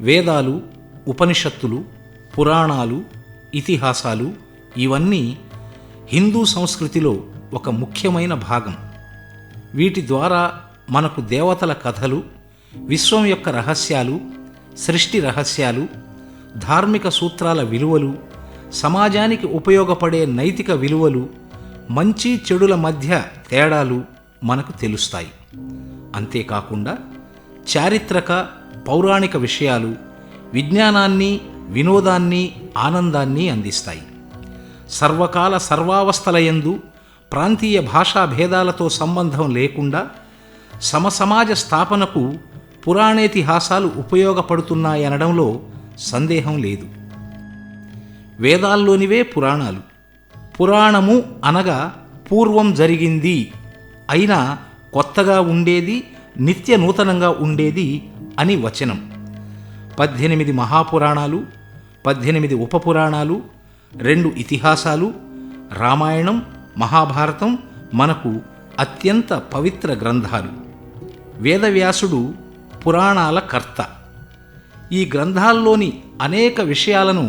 వేదాలు, ఉపనిషత్తులు, పురాణాలు, ఇతిహాసాలు ఇవన్నీ హిందూ సంస్కృతిలో ఒక ముఖ్యమైన భాగం. వీటి ద్వారా మనకు దేవతల కథలు, విశ్వం యొక్క రహస్యాలు, సృష్టి రహస్యాలు, ధార్మిక సూత్రాల విలువలు, సమాజానికి ఉపయోగపడే నైతిక విలువలు, మంచి చెడుల మధ్య తేడాలు మనకు తెలుస్తాయి. అంతేకాకుండా చారిత్రక, పౌరాణిక విషయాలు విజ్ఞానాన్ని, వినోదాన్ని, ఆనందాన్ని అందిస్తాయి. సర్వకాల సర్వావస్థలయందు ప్రాంతీయ భాషా భేదాలతో సంబంధం లేకుండా సమసమాజ స్థాపనకు పురాణేతిహాసాలు ఉపయోగపడుతున్నాయనడంలో సందేహం లేదు. వేదాల్లోనివే పురాణాలు. పురాణము అనగా పూర్వం జరిగింది, అయినా కొత్తగా ఉండేది, నిత్య నూతనంగా ఉండేది అని వచనం. 18 మహాపురాణాలు, 18 ఉపపురాణాలు, 2 ఇతిహాసాలు, రామాయణం, మహాభారతం మనకు అత్యంత పవిత్ర గ్రంథాలు. వేదవ్యాసుడు పురాణాల కర్త. ఈ గ్రంథాల్లోని అనేక విషయాలను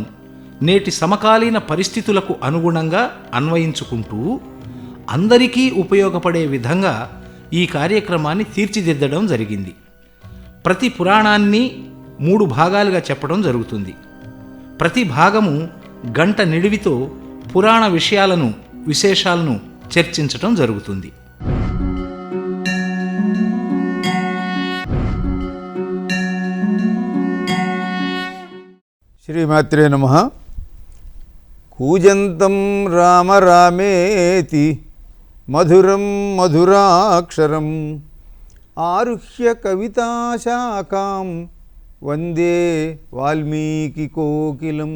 నేటి సమకాలీన పరిస్థితులకు అనుగుణంగా అన్వయించుకుంటూ అందరికీ ఉపయోగపడే విధంగా ఈ కార్యక్రమాన్ని తీర్చిదిద్దడం జరిగింది. ప్రతి పురాణాన్ని 3 భాగాలుగా చెప్పడం జరుగుతుంది. ప్రతి భాగము గంట నిడివితో పురాణ విషయాలను, విశేషాలను చర్చించటం జరుగుతుంది. శ్రీమాత్రే నమః. కూజంతం రామ రామేతి మధురం మధురాక్షరం ఆరుహ్య కవితాశాఖాం వందే వాల్మీకి కోకిలం.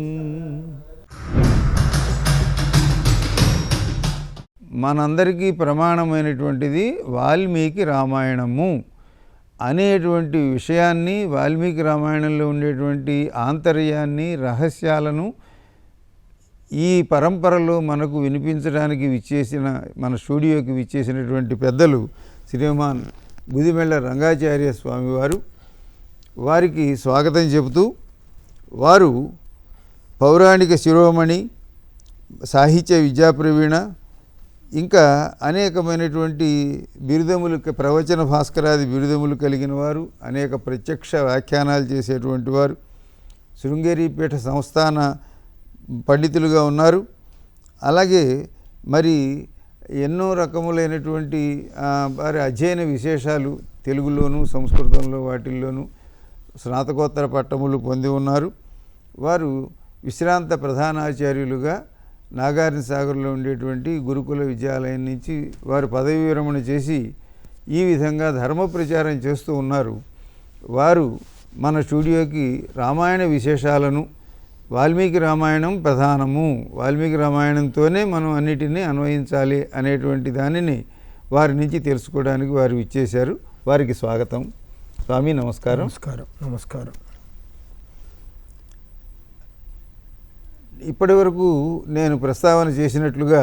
మనందరికీ ప్రమాణమైనటువంటిది వాల్మీకి రామాయణము అనేటువంటి విషయాన్ని, వాల్మీకి రామాయణంలో ఉండేటువంటి ఆంతర్యాన్ని, రహస్యాలను ఈ పరంపరలో మనకు వినిపించడానికి విచ్చేసిన, మన స్టూడియోకి విచ్చేసినటువంటి పెద్దలు శ్రీమాన్ గుదిమెళ్ళ రంగాచార్య స్వామివారు, వారికి స్వాగతం చెబుతూ, వారు పౌరాణిక శిరోమణి, సాహిత్య విద్యాప్రవీణ, ఇంకా అనేకమైనటువంటి బిరుదములు, ప్రవచన భాస్కరాది బిరుదములు కలిగిన వారు, అనేక ప్రత్యక్ష వ్యాఖ్యానాలు చేసేటువంటి వారు, శృంగేరీపీఠ సంస్థాన పండితులుగా ఉన్నారు. అలాగే మరి ఎన్నో రకములైనటువంటి వారి అధ్యయన విశేషాలు తెలుగులోను, సంస్కృతంలో వాటిల్లోనూ స్నాతకోత్తర పట్టములు పొంది ఉన్నారు. వారు విశ్రాంత ప్రధానాచార్యులుగా నాగార్జున సాగర్లో ఉండేటువంటి గురుకుల విద్యాలయం నుంచి వారు పదవి విరమణ చేసి ఈ విధంగా ధర్మ ప్రచారం చేస్తూ ఉన్నారు. వారు మన స్టూడియోకి రామాయణ విశేషాలను, వాల్మీకి రామాయణం ప్రధానము, వాల్మీకి రామాయణంతోనే మనం అన్నిటినీ అన్వయించాలి అనేటువంటి దానిని వారి నుంచి తెలుసుకోవడానికి వారు ఇచ్చేశారు. వారికి స్వాగతం. స్వామి నమస్కారం. నమస్కారం. నమస్కారం. ఇప్పటి వరకు నేను ప్రస్తావన చేసినట్లుగా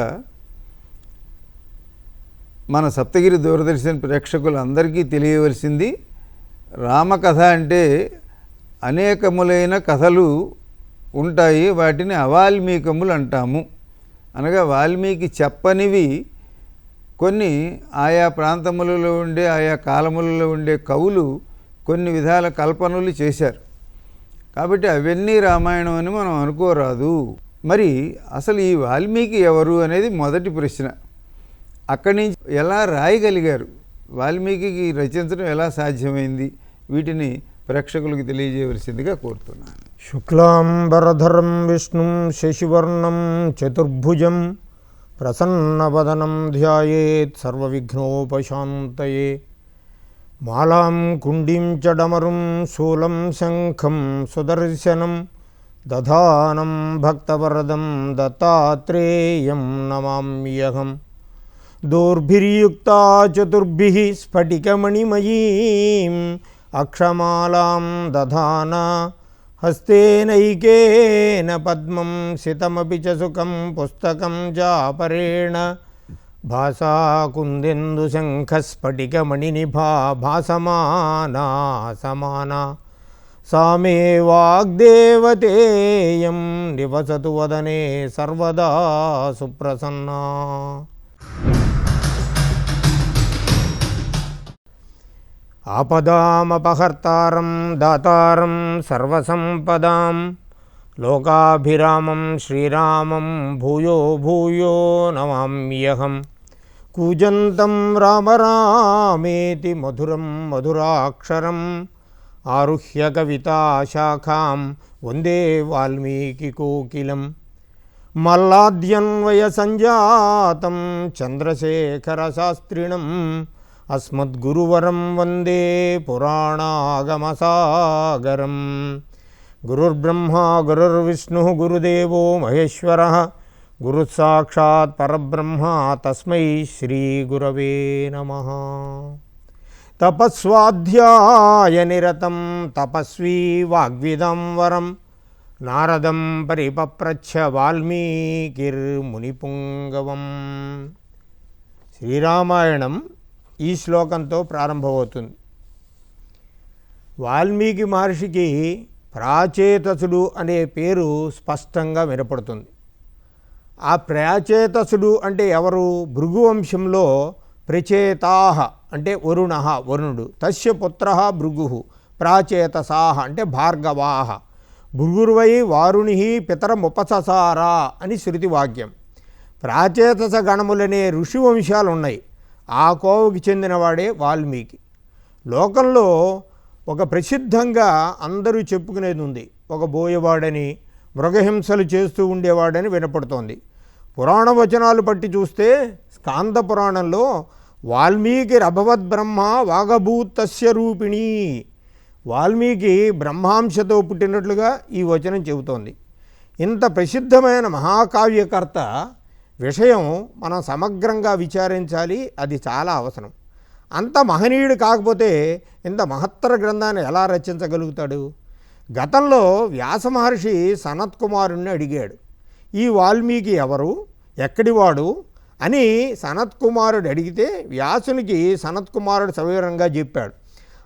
మన సప్తగిరి దూరదర్శన్ ప్రేక్షకులందరికీ తెలియవలసింది, రామకథ అంటే అనేకములైన కథలు ఉంటాయి, వాటిని అవాల్మీకములు అంటాము. అనగా వాల్మీకి చెప్పనివి కొన్ని ఆయా ప్రాంతములలో ఉండే, ఆయా కాలములలో ఉండే కవులు కొన్ని విధాల కల్పనలు చేశారు. కాబట్టి అవన్నీ రామాయణం అని మనం అనుకోరాదు. మరి అసలు ఈ వాల్మీకి ఎవరు అనేది మొదటి ప్రశ్న. అక్కడి నుంచి ఎలా రాయగలిగారు, వాల్మీకి రచించడం ఎలా సాధ్యమైంది, వీటిని ప్రేక్షకులకు తెలియజేయవలసిందిగా కోరుతున్నాను. శుక్లాంబరధరం విష్ణుం శశివర్ణం చతుర్భుజం ప్రసన్నవదనం ధ్యాయేత్ సర్వవిఘ్నోపశాంతయే. మాలాం కుండీం చ డమరుం శూలం శంఖం సుదర్శనం దధానం భక్తవరదం దత్తాత్రేయం నమామ్యహం. దోర్భిర్యుక్తా చతుర్భిః స్ఫటికమణిమయీం అక్షమాలాం దధానా హస్తేనైకేన పద్మం సితమపి చ సుఖం పుస్తకం చాపరేణ. భాసా కుందెందు శంఖస్ఫటికమణినిభా భాసమానా సమానా సా మే వాగ్దేవతేయం నివసతు వదనే సర్వదా సుప్రసన్నా. ఆపదామపహర్తారం దాతారం సర్వసంపదాం లోకాభిరామం శ్రీరామం భూయో భూయో నమామ్యహం. కూజంతం రామ రామేతి మధురం మధురాక్షరం ఆరుహ్య కవితాశాఖాం వందే వాల్మీకికోకిలం. మల్లాద్యన్వయ సంజాతం చంద్రశేఖరశాస్త్రిణం అస్మద్గురువరం వందే పురాణాగమసాగరం. గురుర్బ్రహ్మా గురుర్విష్ణుః గురుదేవో మహేశ్వరः గురుసాక్షాత్ పరబ్రహ్మ తస్మై శ్రీగురవే నమః. తపస్వాధ్యాయ నిరతం తపస్వీ వాగ్విదం వరం నారదం పరిపప్రచ్ఛ వాల్మీకిర్మునిపుంగవం. శ్రీరామాయణం ఈ శ్లోకంతో ప్రారంభమవుతుంది. వాల్మీకి మహర్షికి ప్రాచేతసుడు అనే పేరు స్పష్టంగా వినపడుతుంది. ఆ ప్రాచేతసుడు అంటే ఎవరు? భృగువంశంలో ప్రచేతాహ అంటే వరుణః వరుణుడు, తస్య పుత్రః భృగుః, ప్రాచేతసాహ అంటే భార్గవాహ, భృగుర్వై వారుణి పితరముపససారా అని శృతివాక్యం. ప్రాచేతస గణములనే ఋషివంశాలు ఉన్నాయి. ఆ కోవకి చెందినవాడే వాల్మీకి. లోకంలో ఒక ప్రసిద్ధంగా అందరూ చెప్పుకునేది ఉంది. ఒక బోయవాడని, మృగహింసలు చేస్తూ ఉండేవాడని వినపడుతోంది. పురాణ వచనాలు పట్టి చూస్తే స్కాంద పురాణంలో వాల్మీకి రభవద్ బ్రహ్మ వాగభూతస్య రూపిణి, వాల్మీకి బ్రహ్మాంశతో పుట్టినట్లుగా ఈ వచనం చెబుతోంది. ఇంత ప్రసిద్ధమైన మహాకావ్యకర్త విషయం మనం సమగ్రంగా విచారించాలి. అది చాలా అవసరం. అంత మహనీయుడు కాకపోతే ఇంత మహత్తర గ్రంథాన్ని ఎలా రచించగలుగుతాడు? గతంలో వ్యాస మహర్షి సనత్కుమారుణ్ణి అడిగాడు, ఈ వాల్మీకి ఎవరు, ఎక్కడివాడు అని సనత్కుమారుడు అడిగితే వ్యాసునికి సనత్కుమారుడు సవివరంగా చెప్పాడు.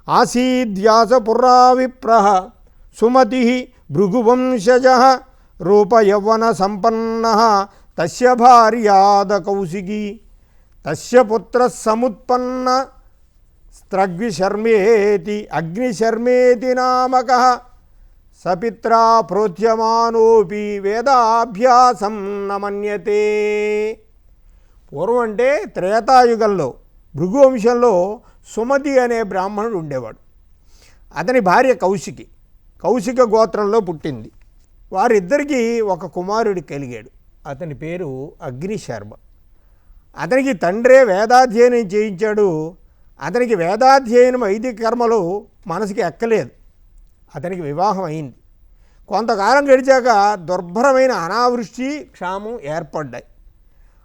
ఆసీద్వ్యాస పురావిప్రః సుమతి భృగువంశజ రూపయౌవన సంపన్నః తస్య భార్యాద కౌశికీ తస్య పుత్ర సముత్పన్న స్త్రగ్విశర్మేతి అగ్నిశర్మేతి నామకః సపిత్రా ప్రోచ్యమానోపి వేదాభ్యాసం నమన్యతే. పూర్వం అంటే త్రేతాయుగంలో భృగువంశంలో సుమతి అనే బ్రాహ్మణుడు ఉండేవాడు. అతని భార్య కౌశికి, కౌశిక గోత్రంలో పుట్టింది. వారిద్దరికీ ఒక కుమారుడు కలిగాడు. అతని పేరు అగ్నిశర్మ. అతనికి తండ్రే వేదాధ్యయనం చేయించాడు. అతనికి వేదాధ్యయనం వైదిక కర్మలు మనసుకి ఎక్కలేదు. అతనికి వివాహం అయింది. కొంతకాలం గడిచాక దుర్భరమైన అనావృష్టి క్షామం ఏర్పడ్డాయి.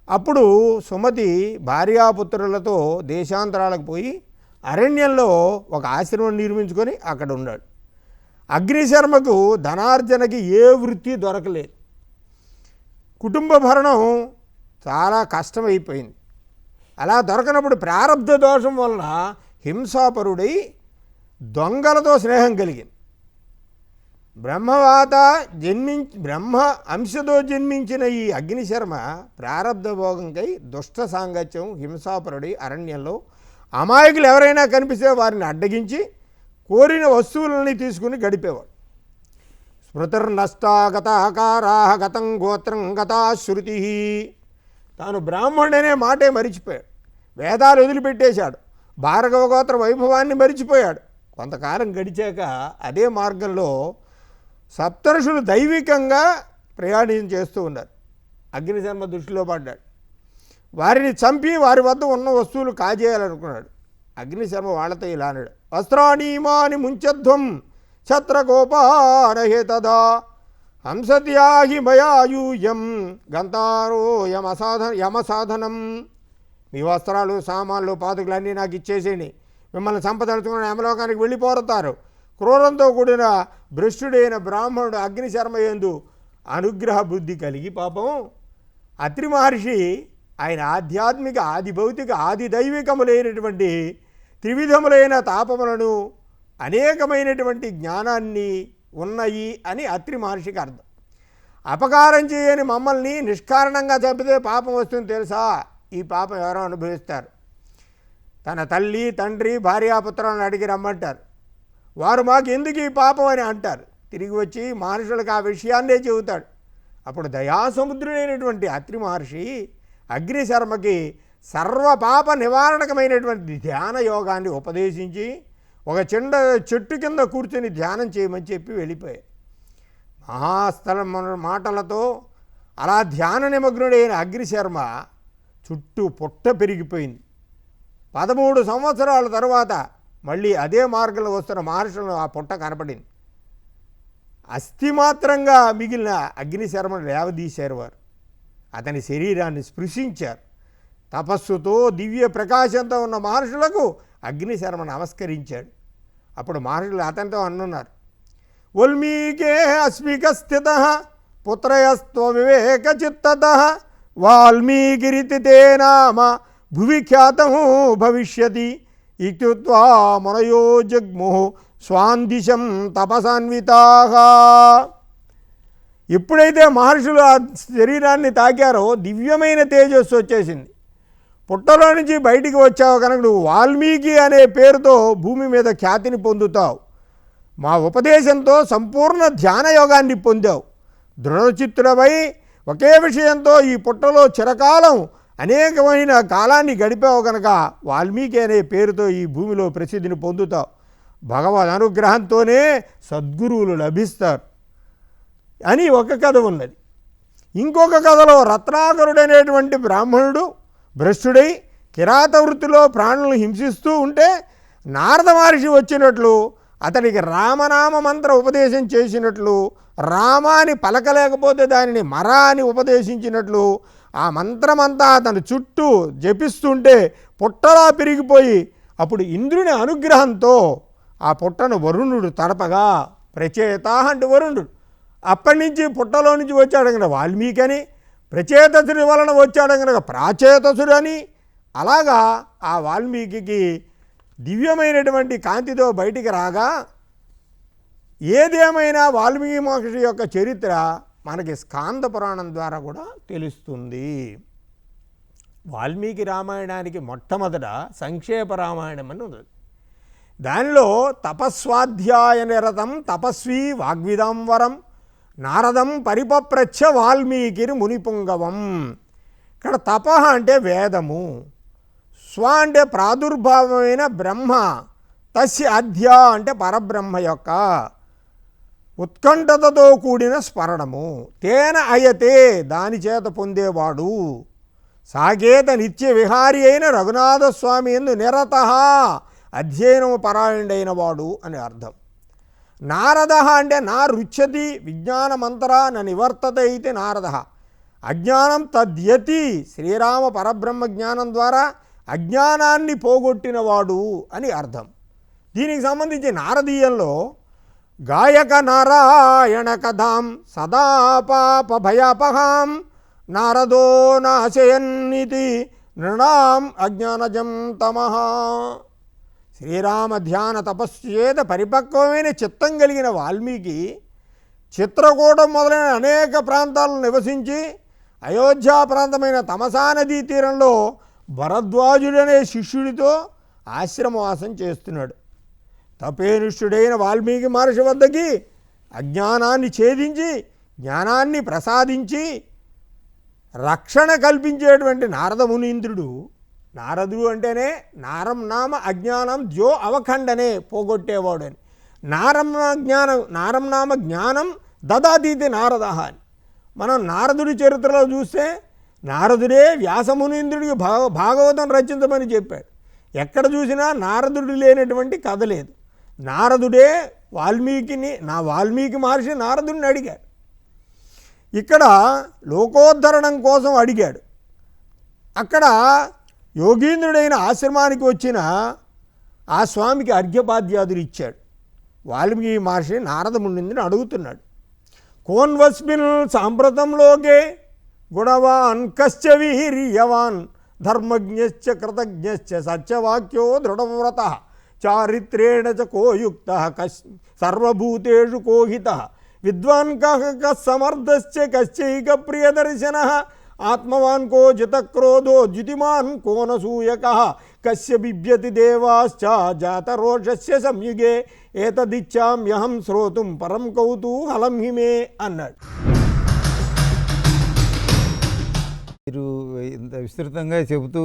అప్పుడు సుమతి భార్యాపుత్రులతో దేశాంతరాలకు పోయి అరణ్యంలో ఒక ఆశ్రమం నిర్మించుకొని అక్కడ ఉన్నాడు. అగ్నిశర్మకు ధనార్జనకి ఏ వృత్తి దొరకలేదు. కుటుంబ భరణం చాలా కష్టమైపోయింది. అలా దొరకనప్పుడు ప్రారబ్ధ దోషం వలన హింసాపరుడై దొంగలతో స్నేహం కలిగింది. బ్రహ్మ అంశతో జన్మించిన ఈ అగ్నిశర్మ ప్రారబ్ధ భోగంకై దుష్ట సాంగత్యం హింసాపరుడై అరణ్యంలో అమాయకులు ఎవరైనా కనిపిస్తే వారిని అడ్డగించి కోరిన వస్తువులని తీసుకుని గడిపేవాడు. స్మృతిర్నష్టాగతాకారా గతం గోత్రం గతా శృతి. తాను బ్రాహ్మణుడనే మాటే మరిచిపోయాడు. వేదాలు వదిలిపెట్టేశాడు. భార్గవ గోత్ర వైభవాన్ని మరిచిపోయాడు. కొంతకాలం గడిచాక అదే మార్గంలో సప్తర్షులు దైవికంగా ప్రయాణం చేస్తూ ఉన్నారు. అగ్నిశర్మ దృష్టిలో పడ్డాడు. వారిని చంపి వారి వద్ద ఉన్న వస్తువులు కాజేయాలనుకున్నాడు. అగ్నిశర్మ వాళ్ళతో ఇలా అన్నాడు, వస్త్రాణీమాని ముంచధ్వం ఛత్రకోపారహే తదా హంసత్యాహి మయాయూయం గంతారో యమసాధనం. మీ వస్త్రాలు సామాన్లు పాదుకులు అన్నీ నాకు ఇచ్చేసేయండి. మిమ్మల్ని సంపదలుచుకున్న యమలోకానికి వెళ్ళిపోతారు. క్రూరంతో కూడిన భ్రష్టుడైన బ్రాహ్మణుడు అగ్నిశర్మ యందు అనుగ్రహ బుద్ధి కలిగి పాపం అత్రి మహర్షి ఆయన ఆధ్యాత్మిక ఆది భౌతిక ఆది దైవికములైనటువంటి త్రివిధములైన తాపములను అనేకమైనటువంటి జ్ఞానాన్ని ఉన్నాయి అని అత్రి మహర్షికి అర్థం. అపకారం చేయని మమ్మల్ని నిష్కారణంగా చంపితే పాపం వస్తుంది తెలుసా? ఈ పాపం ఎవరో అనుభవిస్తారు. తన తల్లి తండ్రి భార్యాపుత్రాలను అడిగి రమ్మంటారు. వారు మాకు ఎందుకు ఈ పాపం అని అంటారు. తిరిగి వచ్చి మహర్షులకు ఆ విషయాన్నే చెబుతాడు. అప్పుడు దయాసముద్రుడైనటువంటి అత్రి మహర్షి అగ్నిశర్మకి సర్వపాప నివారణకమైనటువంటి ధ్యాన యోగాన్ని ఉపదేశించి ఒక చెట్టు కింద కూర్చొని ధ్యానం చేయమని చెప్పి వెళ్ళిపోయాయి. మహాస్థలం మాటలతో అలా ధ్యాన నిమగ్నుడైన అగ్నిశర్మ చుట్టూ పుట్ట పెరిగిపోయింది. 13 సంవత్సరాల తర్వాత మళ్ళీ అదే మార్గంలో వస్తున్న మహర్షులను ఆ పుట్ట కనపడింది. అస్థిమాత్రంగా మిగిలిన అగ్నిశర్మను లేవదీశారు. వారు అతని శరీరాన్ని స్పృశించారు. తపస్సుతో దివ్య ప్రకాశంతో ఉన్న మహర్షులకు అగ్నిశర్మ నమస్కరించాడు. అప్పుడు మహర్షులు అతనితో అన్నున్నారు, వల్మీకే అస్మిక స్థిత పుత్రయస్త్వ వివేక చిత్తత వాల్మీకిరితి తే నామ భువి ఖ్యాతం భవిష్యతి ఇత్యుక్త్వా మునయో జగ్ముః స్వాందిశం తపసాన్వితాః. ఎప్పుడైతే మహర్షులు ఆ శరీరాన్ని తాకారో దివ్యమైన తేజస్సు వచ్చేసింది. పుట్టలో నుంచి బయటికి వచ్చావు కనుక నువ్వు వాల్మీకి అనే పేరుతో భూమి మీద ఖ్యాతిని పొందుతావు. మా ఉపదేశంతో సంపూర్ణ ధ్యాన యోగాన్ని పొందావు. దృఢచిత్తుడవై ఒకే విషయంతో ఈ పుట్టలో చిరకాలం అనేకమైన కాలాన్ని గడిపావు కనుక వాల్మీకి అనే పేరుతో ఈ భూమిలో ప్రసిద్ధిని పొందుతావు. భగవద్ అనుగ్రహంతోనే సద్గురువులు లభిస్తారు అని ఒక కథ ఉన్నది. ఇంకొక కథలో రత్నాకరుడనేటువంటి బ్రాహ్మణుడు భ్రష్టుడై కిరాత వృత్తిలో ప్రాణులను హింసిస్తూ ఉంటే నారద మహర్షి వచ్చినట్లు అతనికి రామనామ మంత్ర ఉపదేశం చేసినట్లు, రామాని పలకలేకపోతే దానిని మరా అని ఉపదేశించినట్లు ఆ మంత్రమంతా అతని చుట్టూ జపిస్తుంటే పుట్టలా పెరిగిపోయి అప్పుడు ఇంద్రుని అనుగ్రహంతో ఆ పుట్టను వరుణుడు తడపగా ప్రచేత అంటే వరుణుడు అప్పటి నుంచి పుట్టలో నుంచి వచ్చాడు కనుక వాల్మీకి అని, ప్రచేతసుడి వలన వచ్చాడు కనుక ప్రాచేతసుడు అని, అలాగా ఆ వాల్మీకి దివ్యమైనటువంటి కాంతితో బయటికి రాగా ఏదేమైనా వాల్మీకి మహర్షి యొక్క చరిత్ర మనకి స్కాంద పురాణం ద్వారా కూడా తెలుస్తుంది. వాల్మీకి రామాయణానికి మొట్టమొదట సంక్షేప రామాయణం అని ఉంది. దానిలో తపస్వాధ్యాయ నిరతం తపస్వీ వాగ్విదాంవరం నారదం పరిపప్రచ్ఛ వాల్మీకిని మునిపుంగవం. ఇక్కడ తప అంటే వేదము, స్వ అంటే ప్రాదుర్భావమైన బ్రహ్మ, తస్య అధ్య అంటే పరబ్రహ్మ యొక్క ఉత్కంఠతతో కూడిన స్మరణము, తేన అయతే దాని చేత పొందేవాడు, సాకేత నిత్య విహారి అయిన రఘునాథస్వామి యందు నిరత అధ్యయనము పరాయణుడైన వాడు అని అర్థం. నారద అంటే నా రుచ్యతి విజ్ఞానమంతర న నివర్తత అయితే నారద, అజ్ఞానం తద్యతి శ్రీరామ పరబ్రహ్మ జ్ఞానం ద్వారా అజ్ఞానాన్ని పోగొట్టినవాడు అని అర్థం. దీనికి సంబంధించి నారదీయంలో గాయక నారాయణ కథాం సదా పాప భయాపహాం నారదో నాశయన్నితి నృణాం అజ్ఞానజం తమః. శ్రీరామ ధ్యాన తపస్సు చేత పరిపక్వమైన చిత్తం కలిగిన వాల్మీకి చిత్రకూటం మొదలైన అనేక ప్రాంతాలను నివసించి అయోధ్య ప్రాంతమైన తమసా నదీ తీరంలో భరద్వాజుడనే శిష్యుడితో ఆశ్రమవాసం చేస్తున్నాడు. తపేనిష్ఠుడైన వాల్మీకి మహర్షి వద్దకి అజ్ఞానాన్ని ఛేదించి జ్ఞానాన్ని ప్రసాదించి రక్షణ కల్పించేటువంటి నారద మునీంద్రుడు, నారదుడు అంటేనే నారం నామ అజ్ఞానం ద్యో అవఖండనే పోగొట్టేవాడు అని, నారం నామ జ్ఞానం దదాతీతి నారద అని. మనం నారదుడి చరిత్రలో చూస్తే నారదుడే వ్యాసమునీంద్రుడికి భాగవతం రచించమని చెప్పాడు. ఎక్కడ చూసినా నారదుడు లేనటువంటి కథ లేదు. నారదుడే వాల్మీకి మహర్షి నారదుడిని అడిగాడు. ఇక్కడ లోకోద్ధరణం కోసం అడిగాడు. అక్కడ యోగీంద్రుడైన ఆశ్రమానికి వచ్చిన ఆ స్వామికి అర్ఘ్యపాద్యాదులు ఇచ్చాడు. వాల్మీకి మహర్షి నారదమునిందని అడుగుతున్నాడు. కోన్వస్మిన్ సాంప్రతం లోకే గుణవాన్ కశ్చ వీర్యవాన్ ధర్మజ్ఞశ్చ కృతజ్ఞశ్చ సత్యవాక్యో దృఢవ్రత చారిత్రేణ చ కోయుక్త సర్వభూతేషు కోహిత విద్వాన్ కః సమర్థశ్చ కశ్చైక ప్రియదర్శనః ఆత్మవాన్ కో జితక్రోధో జ్యుతిమాన్ కోనసూయకః కస్య బిభ్యతి దేవాశ్చ జాతరోషస్య సంయుగే ఏతదిచ్చామ్యహం శ్రోతుం పరం కౌతూహలం హిమే అన్నాడు. మీరు ఇంత విస్తృతంగా చెబుతూ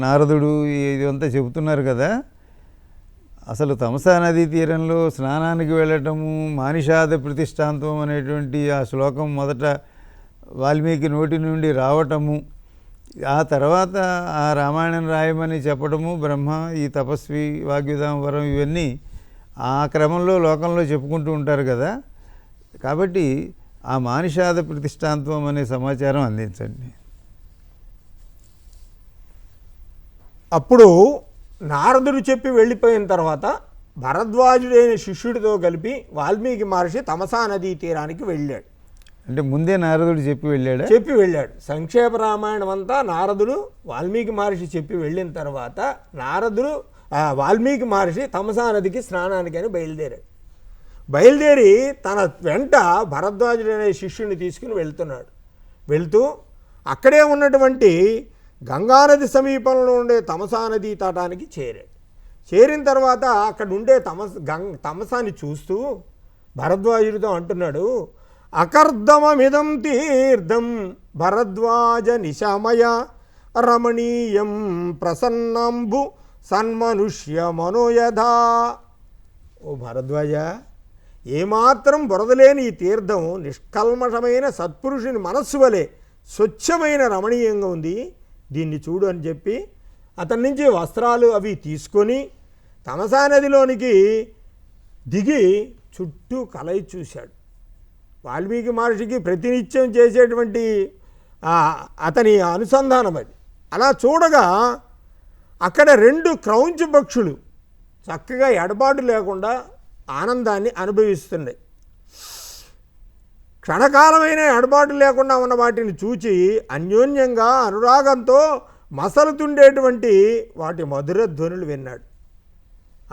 నారదుడు ఇదంతా చెబుతున్నారు కదా, అసలు తమసా నదీ తీరంలో స్నానానికి వెళ్ళటము, మానిషాద ప్రతిష్టాంతం అనేటువంటి ఆ శ్లోకం మొదట వాల్మీకి నోటి నుండి రావటము, ఆ తర్వాత ఆ రామాయణం రాయమని చెప్పడము, బ్రహ్మ ఈ తపస్వి వాగ్యుధాంవరం ఇవన్నీ ఆ క్రమంలో లోకంలో చెప్పుకుంటూ ఉంటారు కదా, కాబట్టి ఆ మానిషాద ప్రతిష్టాంతం అనే సమాచారం అందించండి. అప్పుడు నారదుడు చెప్పి వెళ్ళిపోయిన తర్వాత భరద్వాజుడైన శిష్యుడితో కలిపి వాల్మీకి మహర్షి తమసా నదీ తీరానికి వెళ్ళాడు. అంటే ముందే నారదుడు చెప్పి వెళ్ళాడు. సంక్షేప రామాయణం అంతా నారదుడు వాల్మీకి మహర్షి చెప్పి వెళ్ళిన తర్వాత వాల్మీకి మహర్షి తమసా నదికి స్నానానికి అని బయలుదేరి తన వెంట భరద్వాజుడనే శిష్యుని తీసుకుని వెళ్తూ అక్కడే ఉన్నటువంటి గంగానది సమీపంలో ఉండే తమసా నదీ తటానికి చేరిన తర్వాత అక్కడ ఉండే తమసాన్ని చూస్తూ భరద్వాజుడితో అంటున్నాడు, అకర్దమమిదం తీర్థం భరద్వాజ నిశామయ రమణీయం ప్రసన్నంబు సన్మనుష్య మనోయధా. ఓ భరద్వాజ, ఏమాత్రం బురదలేని ఈ తీర్థం నిష్కల్మషమైన సత్పురుషుని మనస్సు వలె స్వచ్ఛమైన రమణీయంగా ఉంది, దీన్ని చూడు అని చెప్పి అతని నుంచి వస్త్రాలు అవి తీసుకొని తమసా నదిలోనికి దిగి చుట్టూ కలయి చూశాడు. వాల్మీకి మహర్షికి ప్రతినిత్యం చేసేటువంటి అతని అనుసంధానం అది. అలా చూడగా అక్కడ 2 క్రౌంచ పక్షులు చక్కగా ఎడబాటు లేకుండా ఆనందాన్ని అనుభవిస్తున్నాయి. క్షణకాలమైన ఎడబాటు లేకుండా ఉన్న వాటిని చూచి అన్యోన్యంగా అనురాగంతో మసలుతుండేటువంటి వాటి మధుర ధ్వనులు విన్నాడు,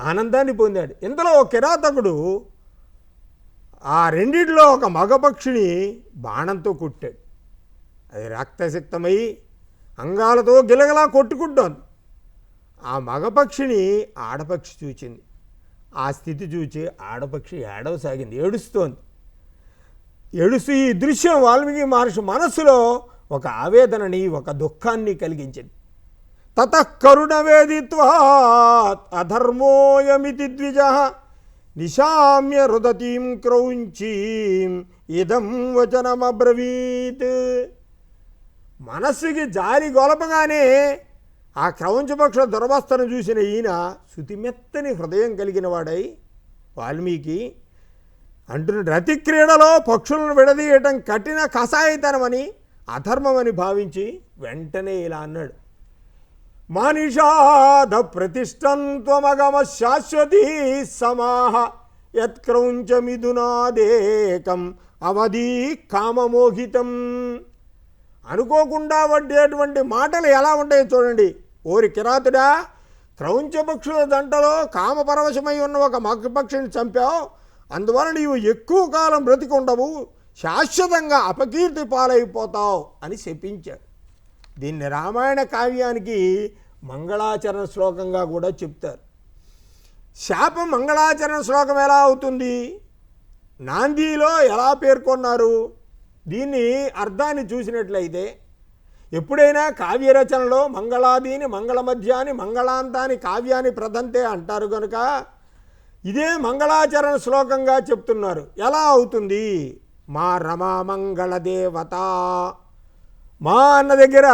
ఆనందాన్ని పొందాడు. ఇంతలో ఒక కిరాతకుడు ఆ రెండిట్లో ఒక మగపక్షిని బాణంతో కొట్టాడు. అది రక్తసిక్తమై అంగాలతో గిలగలా కొట్టుకుంటోంది. ఆ మగపక్షిని ఆడపక్షి చూచింది. ఆ స్థితి చూచి ఆడపక్షి ఏడవసాగింది, ఏడుస్తూ ఈ దృశ్యం వాల్మీకి మహర్షి మనస్సులో ఒక ఆవేదనని, ఒక దుఃఖాన్ని కలిగించింది. తతః కరుణవేదిత్వా అధర్మోయమితి ద్విజః నిశామ్య రుదతీం క్రౌంచీం ఇదం వచనమబ్రవీత్. మనస్సుకి జారి గొలపగానే ఆ క్రౌంచపక్ష దురవస్థను చూసిన ఈయన శుతిమెత్తని హృదయం కలిగిన వాడై వాల్మీకి అంటున్నాడు, రతి క్రీడలో పక్షులను విడదీయటం కఠిన కసాయితనమని, అధర్మమని భావించి వెంటనే ఇలా అన్నాడు, మానిషాద ప్రతిష్టంత్వమగమ శాశ్వతీ సమాహ యత్క్రౌంచమిదునాదేకం అవధీ కామమోహితం. అనుకోకుండా పడ్డేటువంటి మాటలు ఎలా ఉంటాయో చూడండి. ఓరి కిరాతుడా, క్రౌంచపక్షుల దంటలో కామపరవశమై ఉన్న ఒక మగపక్షిని చంపావు, అందువల్ల నీవు ఎక్కువ కాలం బ్రతికుండవు, శాశ్వతంగా అపకీర్తి పాలైపోతావు అని శపించాడు. దీన్ని రామాయణ కావ్యానికి మంగళాచరణ శ్లోకంగా కూడా చెప్తారు. శాపం మంగళాచరణ శ్లోకం ఎలా అవుతుంది? నాందీలో ఎలా పేర్కొన్నారు? దీన్ని అర్థాన్ని చూసినట్లయితే ఎప్పుడైనా కావ్యరచనలో మంగళాదీని మంగళమధ్యాని మంగళాంతాని కావ్యాన్ని ప్రదంతే అంటారు కనుక ఇదే మంగళాచరణ శ్లోకంగా చెప్తున్నారు. ఎలా అవుతుంది? మా రమా మంగళదేవత, మా అన్న దగ్గర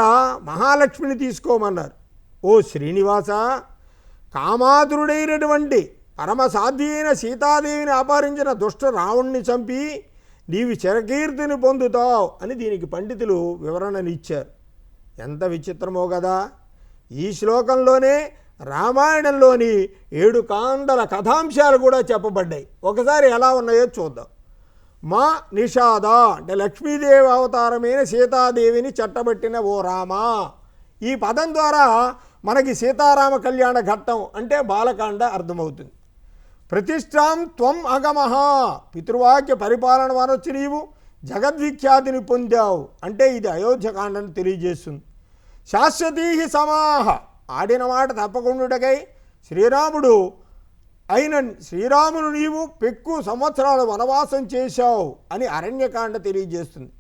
మహాలక్ష్మిని తీసుకోమన్నారు. ఓ శ్రీనివాస, కామాతురుడైనటువంటి పరమసాధ్యైన సీతాదేవిని అపహరించిన దుష్ట రావణ్ణి చంపి నీవి చిరకీర్తిని పొందుతావు అని దీనికి పండితులు వివరణనిచ్చారు. ఎంత విచిత్రమో కదా. ఈ శ్లోకంలోనే రామాయణంలోని 7 కాండల కథాంశాలు కూడా చెప్పబడ్డాయి. ఒకసారి ఎలా ఉన్నాయో చూద్దాం. మా నిషాద అంటే లక్ష్మీదేవి అవతారమైన సీతాదేవిని చెట్టబట్టిన ఓ రామా. ఈ పదం ద్వారా మనకి సీతారామ కళ్యాణ ఘట్టం అంటే బాలకాండ అర్థమవుతుంది. ప్రతిష్టాం త్వం అగమః, పితృవాక్య పరిపాలన వనొచ్చి నీవు జగద్విఖ్యాతిని పొందావు అంటే ఇది అయోధ్యకాండను తెలియజేస్తుంది. శాశ్వతీ సమాహ, ఆడిన మాట తప్పకుండుటకై శ్రీరామును నీవు పెక్కు సంవత్సరాలు వనవాసం చేశావు అని అరణ్యకాండ తెలియజేస్తుంది.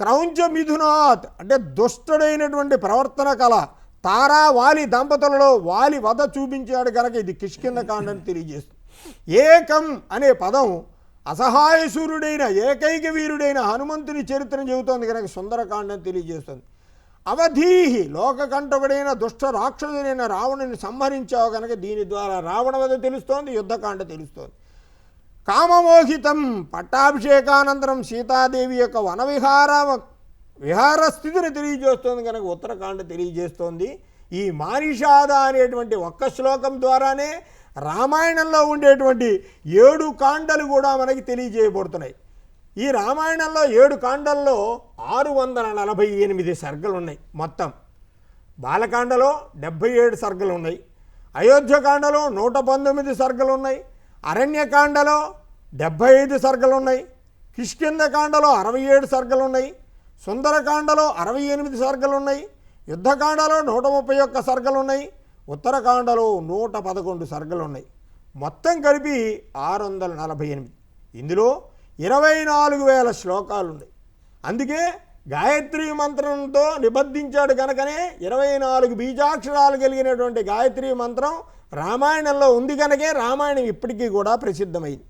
క్రౌంచ మిథునాత్ అంటే దుష్టుడైనటువంటి ప్రవర్తన కల తారా వాలి దంపతులలో వాలి వధ చూపించాడు కనుక ఇది కిష్కింధకాండను తెలియజేస్తుంది. ఏకం అనే పదం అసహాయ సూర్యుడైన ఏకైక వీరుడైన హనుమంతుని చరిత్రను చెబుతోంది కనుక సుందరకాండను తెలియజేస్తుంది. అవధీహి, లోకకంటకుడైన దుష్ట రాక్షసుడైన రావణుని సంహరించావు కనుక దీని ద్వారా రావణ వధ తెలుస్తోంది, యుద్ధకాండ తెలుస్తోంది. కామమోహితం, పట్టాభిషేకానంతరం సీతాదేవి యొక్క విహార స్థితిని తెలియజేస్తోంది కనుక ఉత్తరకాండ తెలియజేస్తోంది. ఈ మానిషాద అనేటువంటి ఒక్క శ్లోకం ద్వారానే రామాయణంలో ఉండేటువంటి 7 కాండలు కూడా మనకి తెలియజేయబడుతున్నాయి. ఈ రామాయణంలో 7 కాండల్లో 648 సర్గలు ఉన్నాయి. మొత్తం బాలకాండలో 77 సర్గలు ఉన్నాయి, అయోధ్యకాండలో 119 సర్గలు ఉన్నాయి, అరణ్యకాండలో 75 సర్గలు ఉన్నాయి, కిష్కింధకాండలో 67 సర్గలు ఉన్నాయి, సుందరకాండలో 68 సర్గలు ఉన్నాయి, యుద్ధకాండలో 131 సర్గలు ఉన్నాయి, ఉత్తరకాండలో 111 సర్గలు ఉన్నాయి. మొత్తం కలిపి 648. ఇందులో 24,000 శ్లోకాలు ఉన్నాయి. అందుకే గాయత్రి మంత్రంతో నిబద్ధించాడు కనుకనే 24 బీజాక్షరాలు కలిగినటువంటి గాయత్రి మంత్రం రామాయణంలో ఉంది కనుకే రామాయణం ఇప్పటికీ కూడా ప్రసిద్ధమైంది.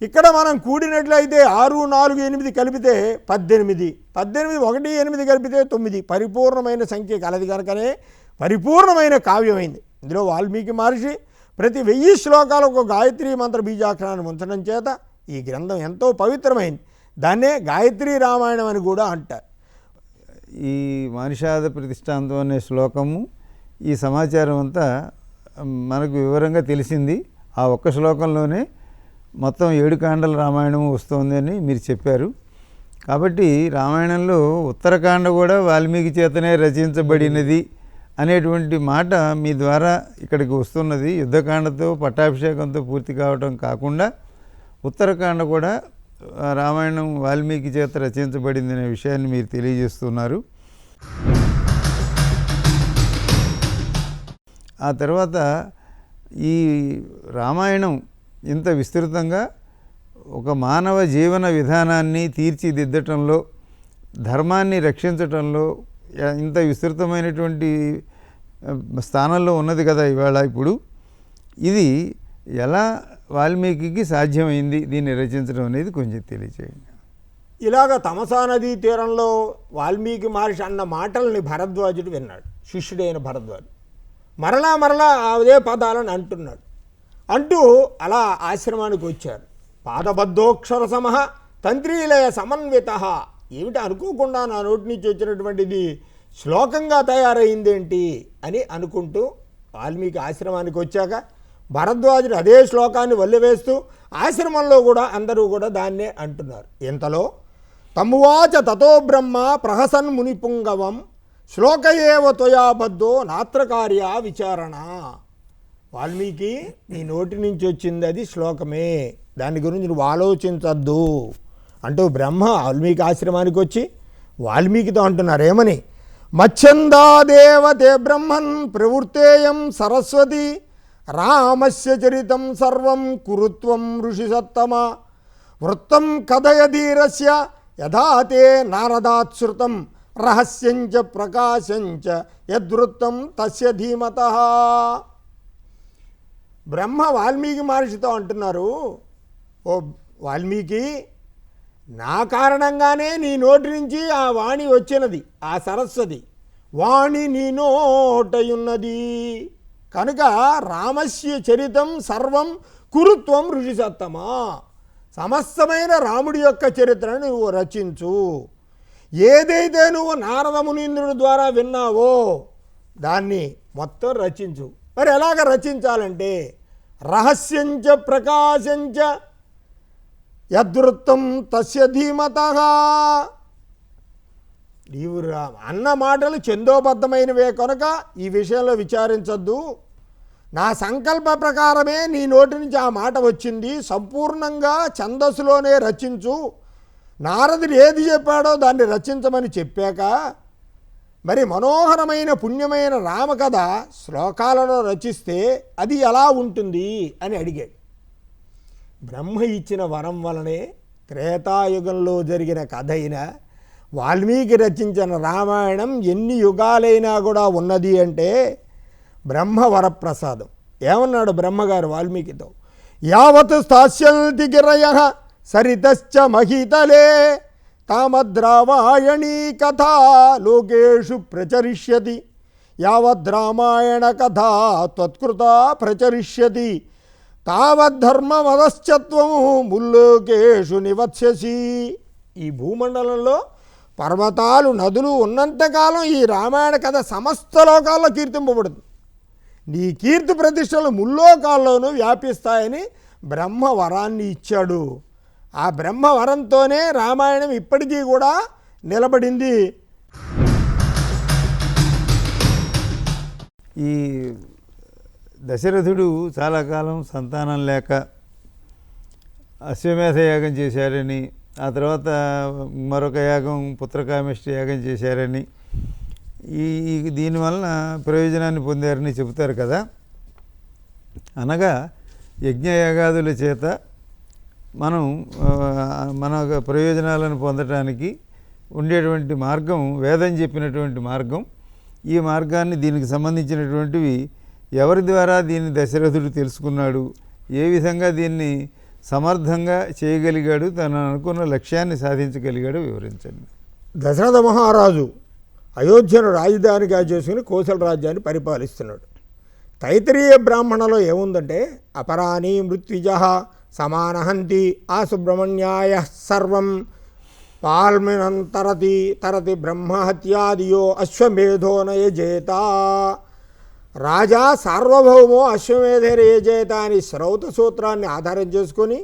ఇక్కడ మనం కూడినట్లయితే 6, 4, 8 కలిపితే 18, 18, 1, 8 కలిపితే 9 పరిపూర్ణమైన సంఖ్య కలది కనుకనే పరిపూర్ణమైన కావ్యమైంది. ఇందులో వాల్మీకి మహర్షి ప్రతి 1000 శ్లోకాలకు ఒక గాయత్రి మంత్ర బీజాక్షరాన్ని ఉంచడం చేత ఈ గ్రంథం ఎంతో పవిత్రమైంది. దాన్నే గాయత్రి రామాయణం అని కూడా అంటారు. ఈ మానిషాద ప్రతిష్టాంతం అనే శ్లోకము ఈ సమాచారం అంతా మనకు వివరంగా తెలిసింది. ఆ ఒక్క శ్లోకంలోనే మొత్తం 7 కాండల రామాయణము వస్తుంది అని మీరు చెప్పారు. కాబట్టి రామాయణంలో ఉత్తరకాండ కూడా వాల్మీకి చేతనే రచించబడినది అనేటువంటి మాట మీ ద్వారా ఇక్కడికి వస్తున్నది. యుద్ధకాండతో పట్టాభిషేకంతో పూర్తి కావటం కాకుండా ఉత్తరకాండ కూడా రామాయణం వాల్మీకి చేత రచించబడింది అనే విషయాన్ని మీరు తెలియజేస్తున్నారు. ఆ తర్వాత ఈ రామాయణం ఇంత విస్తృతంగా ఒక మానవ జీవన విధానాన్ని తీర్చిదిద్దటంలో, ధర్మాన్ని రక్షించటంలో ఇంత విస్తృతమైనటువంటి స్థానంలో ఉన్నది కదా ఇవాళ. ఇప్పుడు ఇది ఎలా వాల్మీకి సాధ్యమైంది దీన్ని రచించడం అనేది కొంచెం తెలియచేయండి. ఇలాగ తమసా నదీ తీరంలో వాల్మీకి మహర్షి అన్న మాటల్ని భరద్వాజుడు విన్నాడు. శిష్యుడైన భరద్వాజుడు మరలా అదే పదాలను అంటున్నాడు. అంటూ అలా ఆశ్రమానికి వచ్చారు. పాదబద్ధోక్షర సమః తంత్రీలయ సమన్విత, ఏమిటి అనుకోకుండా నా నోటి నుంచి వచ్చినటువంటిది శ్లోకంగా తయారైందేంటి అని అనుకుంటూ వాల్మీకి ఆశ్రమానికి వచ్చాక భరద్వాజుడు అదే శ్లోకాన్ని వల్లెవేస్తూ ఆశ్రమంలో కూడా అందరూ కూడా దాన్నే అంటున్నారు. ఇంతలో తమువాచ తతో బ్రహ్మ ప్రహసన్ మునిపుంగవం శ్లోక ఏవ త్వయాబద్ధో నాత్రకార్య విచారణ. వాల్మీకి నీ నోటి నుంచి వచ్చింది అది శ్లోకమే, దాని గురించి నువ్వు ఆలోచించద్దు అంటూ బ్రహ్మ వాల్మీకి ఆశ్రమానికి వచ్చి వాల్మీకితో అంటున్నారు ఏమని, మచ్ఛందాదేవతే బ్రహ్మన్ ప్రవృత్తేయం సరస్వతి రామస్య చరితం సర్వం కురుత్వం ఋషి సత్తమ వృత్తం కథయ ధీరస్య యథాతే నారదాత్శ్రుతం రహస్యంచ ప్రకాశంచ యద్వృత్తం తస్య ధీమతః. బ్రహ్మ వాల్మీకి మహర్షితో అంటున్నారు, ఓ వాల్మీకి, నా కారణంగానే నీ నోటి నుంచి ఆ వాణి వచ్చినది, ఆ సరస్వతి వాణి నీ నోటయున్నది కనుక రామస్య చరితం సర్వం కురుత్వం ఋషి సత్తమా, సమస్తమైన రాముడి యొక్క చరిత్రను నువ్వు రచించు. ఏదైతే నువ్వు నారద మునీంద్రుడి ద్వారా విన్నావో దాన్ని మొత్తం రచించు. మరి ఎలాగ రచించాలంటే రహస్యంచ ప్రకాశంచ యద్వృత్తం తస్య ధీమతః, నీవు అన్న మాటలు చందోబద్ధమైనవే కనుక ఈ విషయంలో విచారించద్దు. నా సంకల్ప ప్రకారమే నీ నోటి నుంచి ఆ మాట వచ్చింది. సంపూర్ణంగా ఛందస్సులోనే రచించు. నారదుడు ఏది చెప్పాడో దాన్ని రచించమని చెప్పాక మరి మనోహరమైన పుణ్యమైన రామకథ శ్లోకాలలో రచిస్తే అది ఎలా ఉంటుంది అని అడిగాడు. బ్రహ్మ ఇచ్చిన వరం వలనే త్రేతాయుగంలో జరిగిన కథ అయినా వాల్మీకి రచించిన రామాయణం ఎన్ని యుగాలైనా కూడా ఉన్నది అంటే బ్రహ్మ వరప్రసాదం. ఏమన్నాడు బ్రహ్మగారు వాల్మీకితో? యావత్ స్థాస్యంతి గిరయః సరితశ్చ మహితలే తామద్రామాయణీ కథా లోకేషు ప్రచరిష్యతి యావద్రామాయణ కథా త్వత్కృతా ప్రచరిష్యతి తావద్ధర్మమదశ్చత్వము ముల్లోకేషు నివత్స్యసి. ఈ భూమండలంలో పర్వతాలు నదులు ఉన్నంతకాలం ఈ రామాయణ కథ సమస్త లోకాల్లో కీర్తింపబడుతుంది. నీ కీర్తి ప్రతిష్టలు ముల్లోకాల్లోనూ వ్యాపిస్తాయని బ్రహ్మ వరాన్ని ఇచ్చాడు. ఆ బ్రహ్మ వరంతోనే రామాయణం ఇప్పటికీ కూడా నిలబడింది. ఈ దశరథుడు చాలా కాలం సంతానం లేక అశ్వమేధ యాగం చేశారని, ఆ తర్వాత మరొక యాగం పుత్రకామేష్టి యాగం చేశారని, దీనివలన ప్రయోజనాన్ని పొందారని చెబుతారు కదా. అనగా యజ్ఞయాగాదుల చేత మనం మన ప్రయోజనాలను పొందటానికి ఉండేటువంటి మార్గం వేదం చెప్పినటువంటి మార్గం. ఈ మార్గాన్ని దీనికి సంబంధించినటువంటివి ఎవరి ద్వారా దీన్ని దశరథుడు తెలుసుకున్నాడు, ఏ విధంగా దీన్ని సమర్థంగా చేయగలిగాడు, తను అనుకున్న లక్ష్యాన్ని సాధించగలిగాడు వివరించండి. దశరథ మహారాజు అయోధ్యను రాజధానిగా చేసుకుని కోసల రాజ్యాన్ని పరిపాలిస్తున్నాడు. తైత్రీయ బ్రాహ్మణలో ఏముందంటే అపరాణి మృత్యుజ సమానహంతి ఆసుబ్రహ్మణ్యాయ సర్వం పాల్మినంతరతి తరతి బ్రహ్మహత్యాదియో అశ్వమేధో నయజేత. రాజా సార్వభౌమో అశ్వమేధేరయజేత అని శ్రౌత సూత్రాన్ని ఆధారం చేసుకొని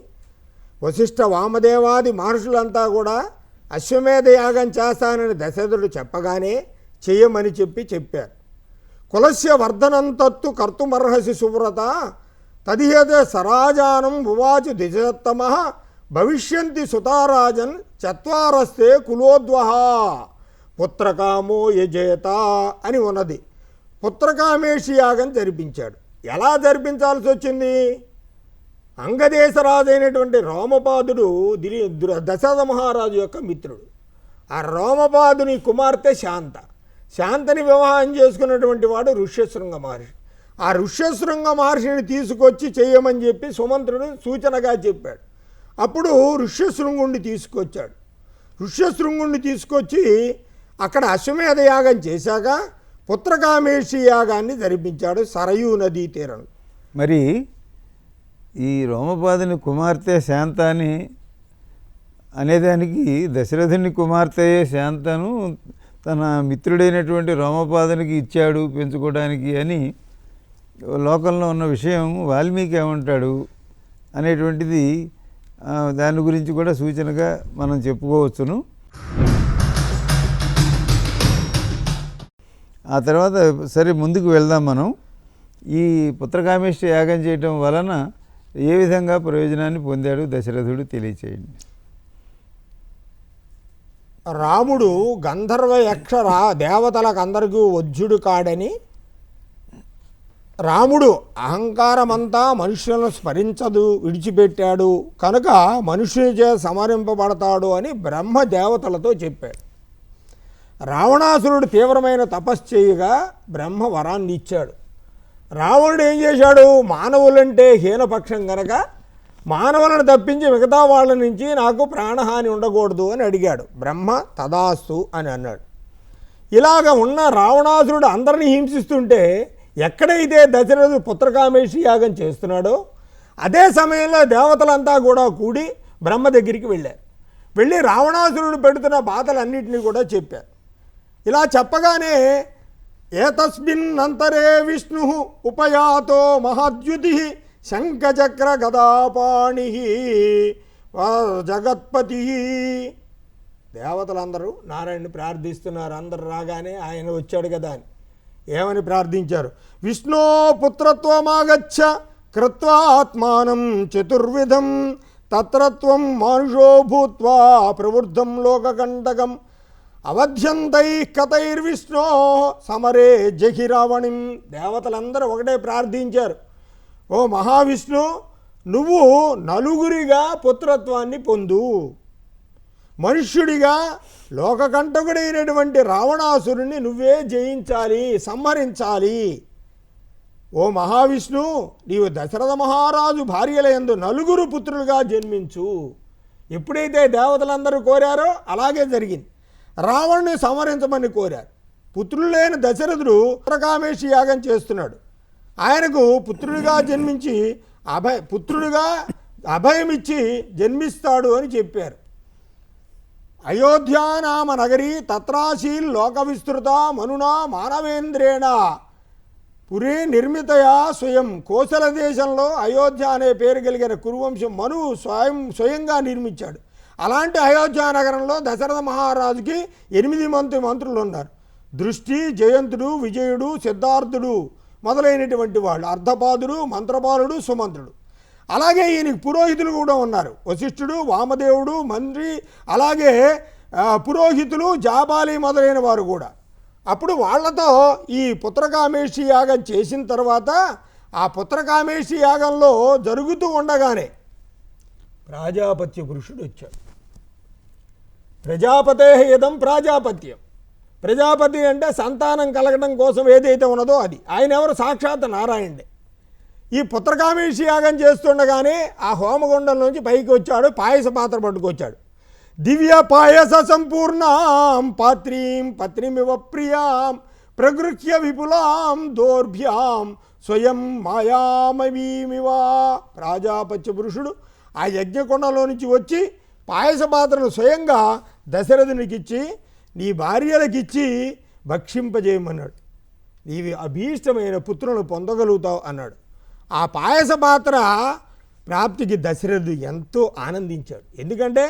వశిష్ఠ వామదేవాది మహర్షులంతా కూడా అశ్వమేధ యాగం చేస్తానని దశరథుడు చెప్పగానే చెయ్యమని చెప్పారు. కులస్య వర్ధనంతత్తు కర్తుమర్హసి సువ్రత తదిహేతే సరాజానం ఉవాచు దిశత్తమ భవిష్యంతి సుతారాజన్ చత్వారస్తే కులోద్వహ పుత్రకామో యజేత అని ఉన్నది. పుత్రకామేషి యాగం జరిపించాడు. ఎలా జరిపించాల్సి వచ్చింది? అంగదేశరాజు అయినటువంటి రోమపాదుడు దశరథ మహారాజు యొక్క మిత్రుడు. ఆ రోమపాదుని కుమార్తె శాంతని వివాహం చేసుకున్నటువంటి వాడు ఋష్యశృంగ మహర్షి. ఆ ఋష్యశృంగ మహర్షిని తీసుకొచ్చి చేయమని చెప్పి సుమంత్రుడు సూచనగా చెప్పాడు. అప్పుడు ఋష్యశృంగుణ్ణి తీసుకొచ్చాడు. ఋష్యశృంగుణ్ణి తీసుకొచ్చి అక్కడ అశ్వమేధ యాగం చేశాక పుత్రకామేషి యాగాన్ని జరిపించాడు సరయూ నదీ తీరం. మరి ఈ రోమపాదుని కుమార్తె శాంతాని అనేదానికి దశరథుని కుమార్తె శాంతను తన మిత్రుడైనటువంటి రోమపాదునికి ఇచ్చాడు పెంచుకోవడానికి అని లోకంలో ఉన్న విషయం వాల్మీకి ఏమంటాడు అనేటువంటిది దాని గురించి కూడా సూచనగా మనం చెప్పుకోవచ్చును. ఆ తర్వాత సరే ముందుకు వెళ్దాం మనం. ఈ పుత్రకామేష్టి యాగం చేయటం వలన ఏ విధంగా ప్రయోజనాన్ని పొందాడు దశరథుడు తెలియచేయండి. రాముడు గంధర్వ యక్ష దేవతలకు అందరికీ వజ్జుడు కాడని, రాముడు అహంకారమంతా మనుష్యులను స్మరించదు విడిచిపెట్టాడు కనుక మనుష్యునిచే సంహరింపబడతాడు అని బ్రహ్మ దేవతలతో చెప్పాడు. రావణాసురుడు తీవ్రమైన తపస్సు చేయగా బ్రహ్మ వరాన్ని ఇచ్చాడు. రావణుడు ఏం చేశాడు? మానవులంటే హీనపక్షం గనక మానవులను తప్పించి మిగతా వాళ్ళ నుంచి నాకు ప్రాణహాని ఉండకూడదు అని అడిగాడు. బ్రహ్మ తదాస్తు అని అన్నాడు. ఇలాగ ఉన్న రావణాసురుడు అందరినీ హింసిస్తుంటే ఎక్కడైతే దశరథుడు పుత్రకామేషి యాగం చేస్తున్నాడో అదే సమయంలో దేవతలంతా కూడా కూడి బ్రహ్మ దగ్గరికి వెళ్ళారు. వెళ్ళి రావణాసురుడు పెడుతున్న బాధలన్నింటినీ కూడా చెప్పారు. ఇలా చెప్పగానే ఏతస్మిన్నంతరే విష్ణు ఉపయాతో మహాద్యుతి శంఖచక్ర గదాపాణి జగత్పతి. దేవతలందరూ నారాయణని ప్రార్థిస్తున్నారు. అందరు రాగానే ఆయన వచ్చాడు కదా అని ఏమని ప్రార్థించారు? విష్ణో పుత్రత్వమాగచ్చ కృత్వాత్మానం చతుర్విధం తత్రత్వం మానుషో భూత్వా ప్రవృద్ధం లోకకంటకం అవధ్యంతై కథైర్విష్ణో సమరే జహిరావణిం. దేవతలందరూ ఒకటే ప్రార్థించారు, ఓ మహావిష్ణు, నువ్వు నలుగురిగా పుత్రత్వాన్ని పొందు, మనుష్యుడిగా లోకకంటకుడైనటువంటి రావణాసురుణ్ణి నువ్వే జయించాలి, సంహరించాలి. ఓ మహావిష్ణు, నీవు దశరథ మహారాజు భార్యలయందు నలుగురు పుత్రులుగా జన్మించు. ఎప్పుడైతే దేవతలందరూ కోరారో అలాగే జరిగింది. రావణుని సంహరించమని కోరారు. పుత్రులు లేని దశరథుడు పుత్రకామేషి యాగం చేస్తున్నాడు. ఆయనకు పుత్రుడిగా జన్మించి పుత్రుడిగా అభయమిచ్చి జన్మిస్తాడు అని చెప్పారు. అయోధ్యా నామ నగరీ తత్రాశీల్ లోక విస్తృత మనునా మానవేంద్రేణ పురే నిర్మితయా స్వయం. కోసల దేశంలో అయోధ్య అనే పేరు కలిగిన కురువంశం మనువు స్వయంగా నిర్మించాడు. అలాంటి అయోధ్య నగరంలో దశరథ మహారాజుకి 8 మంత్రులు ఉన్నారు. దృష్టి, జయంతుడు, విజయుడు, సిద్ధార్థుడు మొదలైనటువంటి వాళ్ళు, అర్ధపాదుడు, మంత్రపాలుడు, సుమంత్రుడు. అలాగే ఈయనకి పురోహితులు కూడా ఉన్నారు. వశిష్ఠుడు, వామదేవుడు, మంత్రి, అలాగే పురోహితులు, జాబాలి మొదలైన వారు కూడా. అప్పుడు వాళ్లతో ఈ పుత్రకామేషి యాగం చేసిన తర్వాత ఆ పుత్రకామేషి యాగంలో జరుగుతూ ఉండగానే ప్రాజాపత్య పురుషుడు వచ్చాడు. ప్రజాపతే ఇదం ప్రాజాపత్యం. ప్రజాపతి అంటే సంతానం కలగడం కోసం ఏదైతే ఉన్నదో అది. ఆయన ఎవరు? సాక్షాత్ నారాయణుడే. ఈ పుత్రకామేషి యాగం చేస్తుండగానే ఆ హోమగుండం నుంచి పైకి వచ్చాడు, పాయస పాత్ర పట్టుకొచ్చాడు. దివ్య పాయస సంపూర్ణాం పాత్రీం పత్రిమివ ప్రియాం ప్రగృహ్య విపులాం దోర్భ్యాం స్వయం మాయామవీమివా. ప్రాజాపత్య పురుషుడు ఆ యజ్ఞకొండలో నుంచి వచ్చి పాయస పాత్రను స్వయంగా దశరథునికిచ్చి నీ భార్యలకిచ్చి భక్షింపజేయమన్నాడు. నీవి అభీష్టమైన పుత్రులను పొందగలుగుతావు అన్నాడు. ఆ పాయస పాత్ర ప్రాప్తికి దశరథుడు ఎంతో ఆనందించాడు. ఎందుకంటే